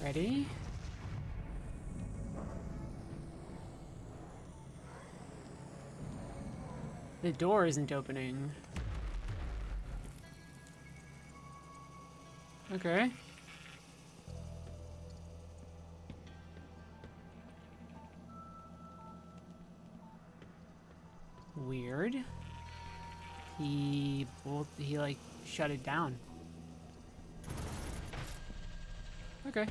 Ready? The door isn't opening. Okay. Weird. He like shut it down. Okay.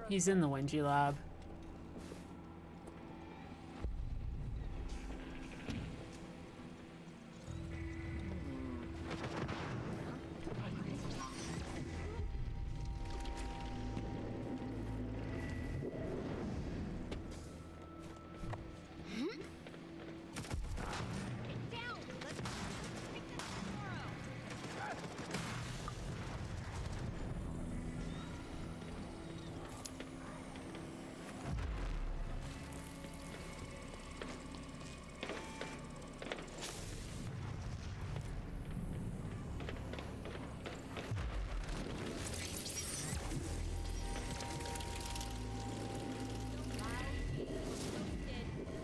He's in the Wenji lab. Down! Let's pick this up tomorrow!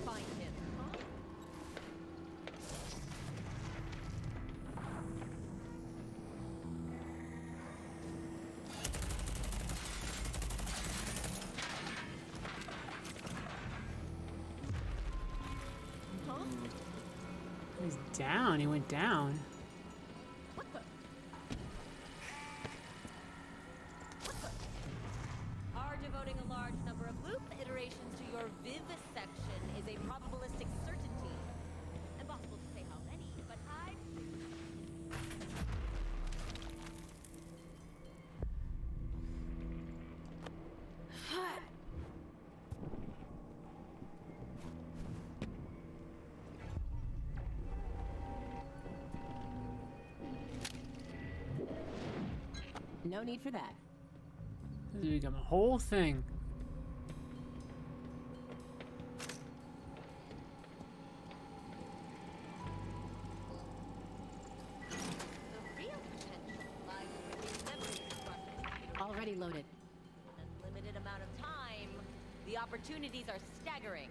Find him, huh? He's down. He went down. What the? Are devoting a large number of loop iterations to your vivisection is a probabilistic certainty. Impossible to say how many, but I... No need for that. This has become a whole thing. The real potential lies within memories across the computer. Already loaded. In a limited amount of time, the opportunities are staggering.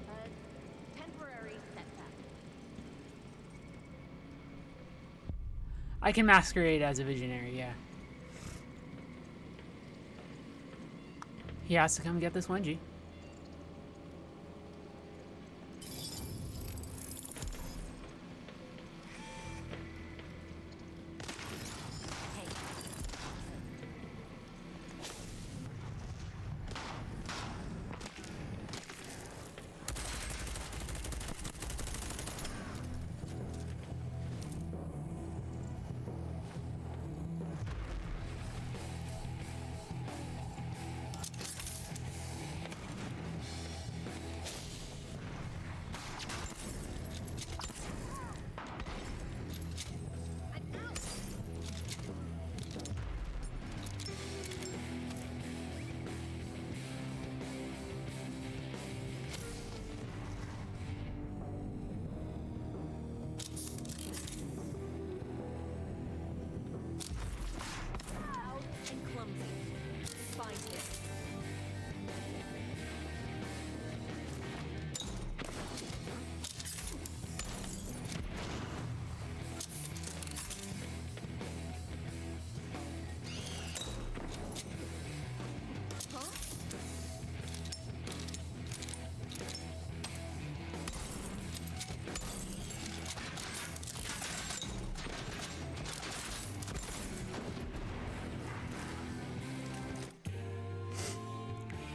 A temporary setback. I can masquerade as a visionary, yeah. He has to come get this Wenji. Hey, Loud and clumsy. Find him.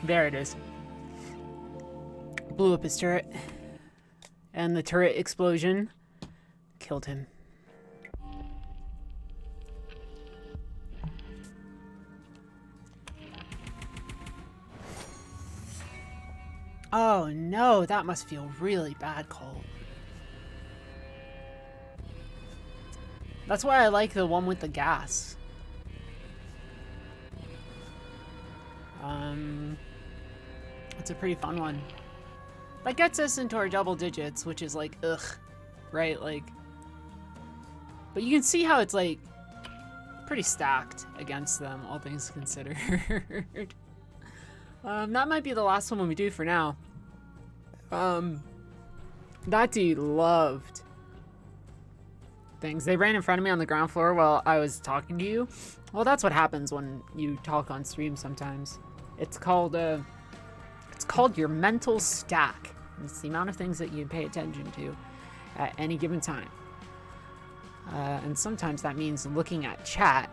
There it is. Blew up his turret. And the turret explosion killed him. Oh no, that must feel really bad, Colt. That's why I like the one with the gas. It's a pretty fun one. That gets us into our double digits, which is like, ugh, right? Like, but you can see how it's like pretty stacked against them, all things considered. That might be the last one we do for now. That dude loved things. They ran in front of me on the ground floor while I was talking to you. Well, that's what happens when you talk on stream sometimes. It's called your mental stack. It's the amount of things that you pay attention to at any given time. And sometimes that means looking at chat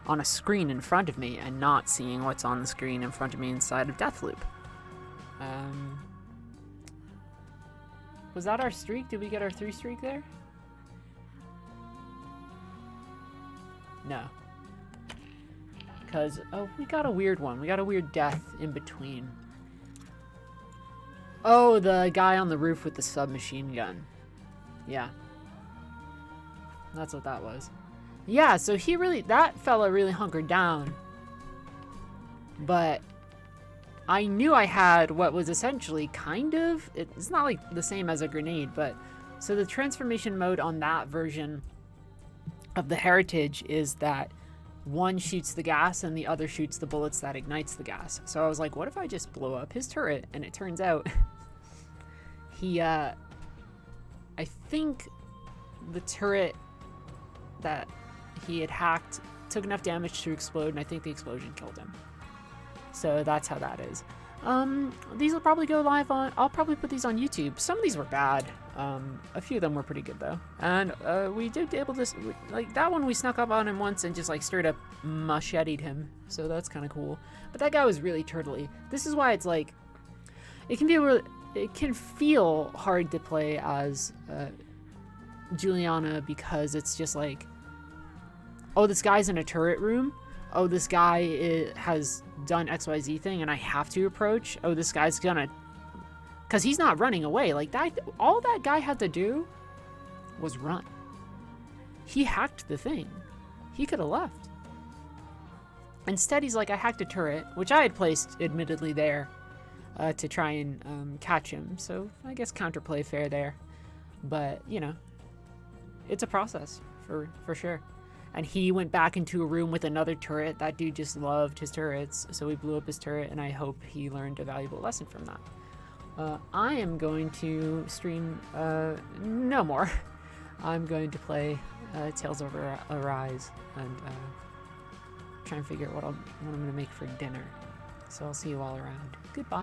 on a screen in front of me and not seeing what's on the screen in front of me inside of Deathloop. Was that our streak? Did we get our 3 streak there? No. Because, oh, we got a weird one. We got a weird death in between. Oh, the guy on the roof with the submachine gun. Yeah. That's what that was. Yeah, so that fella really hunkered down. But I knew I had what was essentially kind of, it's not like the same as a grenade, but so the transformation mode on that version of the Heritage is that one shoots the gas and the other shoots the bullets that ignites the gas. So I was like, what if I just blow up his turret? And it turns out I think the turret that he had hacked took enough damage to explode, and I think the explosion killed him. So that's how that is. These will probably go live on, I'll probably put these on YouTube. Some of these were bad. A few of them were pretty good though. And we did able to, like that one we snuck up on him once and just like straight up macheted him. So that's kind of cool. But that guy was really turtly. This is why it's like, it can feel hard to play as Julianna, because it's just like, oh, this guy's in a turret room. Oh, this guy has done XYZ thing and I have to approach. Oh, this guy's gonna... Because he's not running away. Like, that, all that guy had to do was run. He hacked the thing. He could have left. Instead, he's like, I hacked a turret, which I had placed, admittedly, there to try and catch him. So, I guess counterplay fair there. But, you know, it's a process, for sure. And he went back into a room with another turret. That dude just loved his turrets, so we blew up his turret, and I hope he learned a valuable lesson from that. I am going to stream no more. I'm going to play Tales of Arise and try and figure out what I'm going to make for dinner. So I'll see you all around. Goodbye.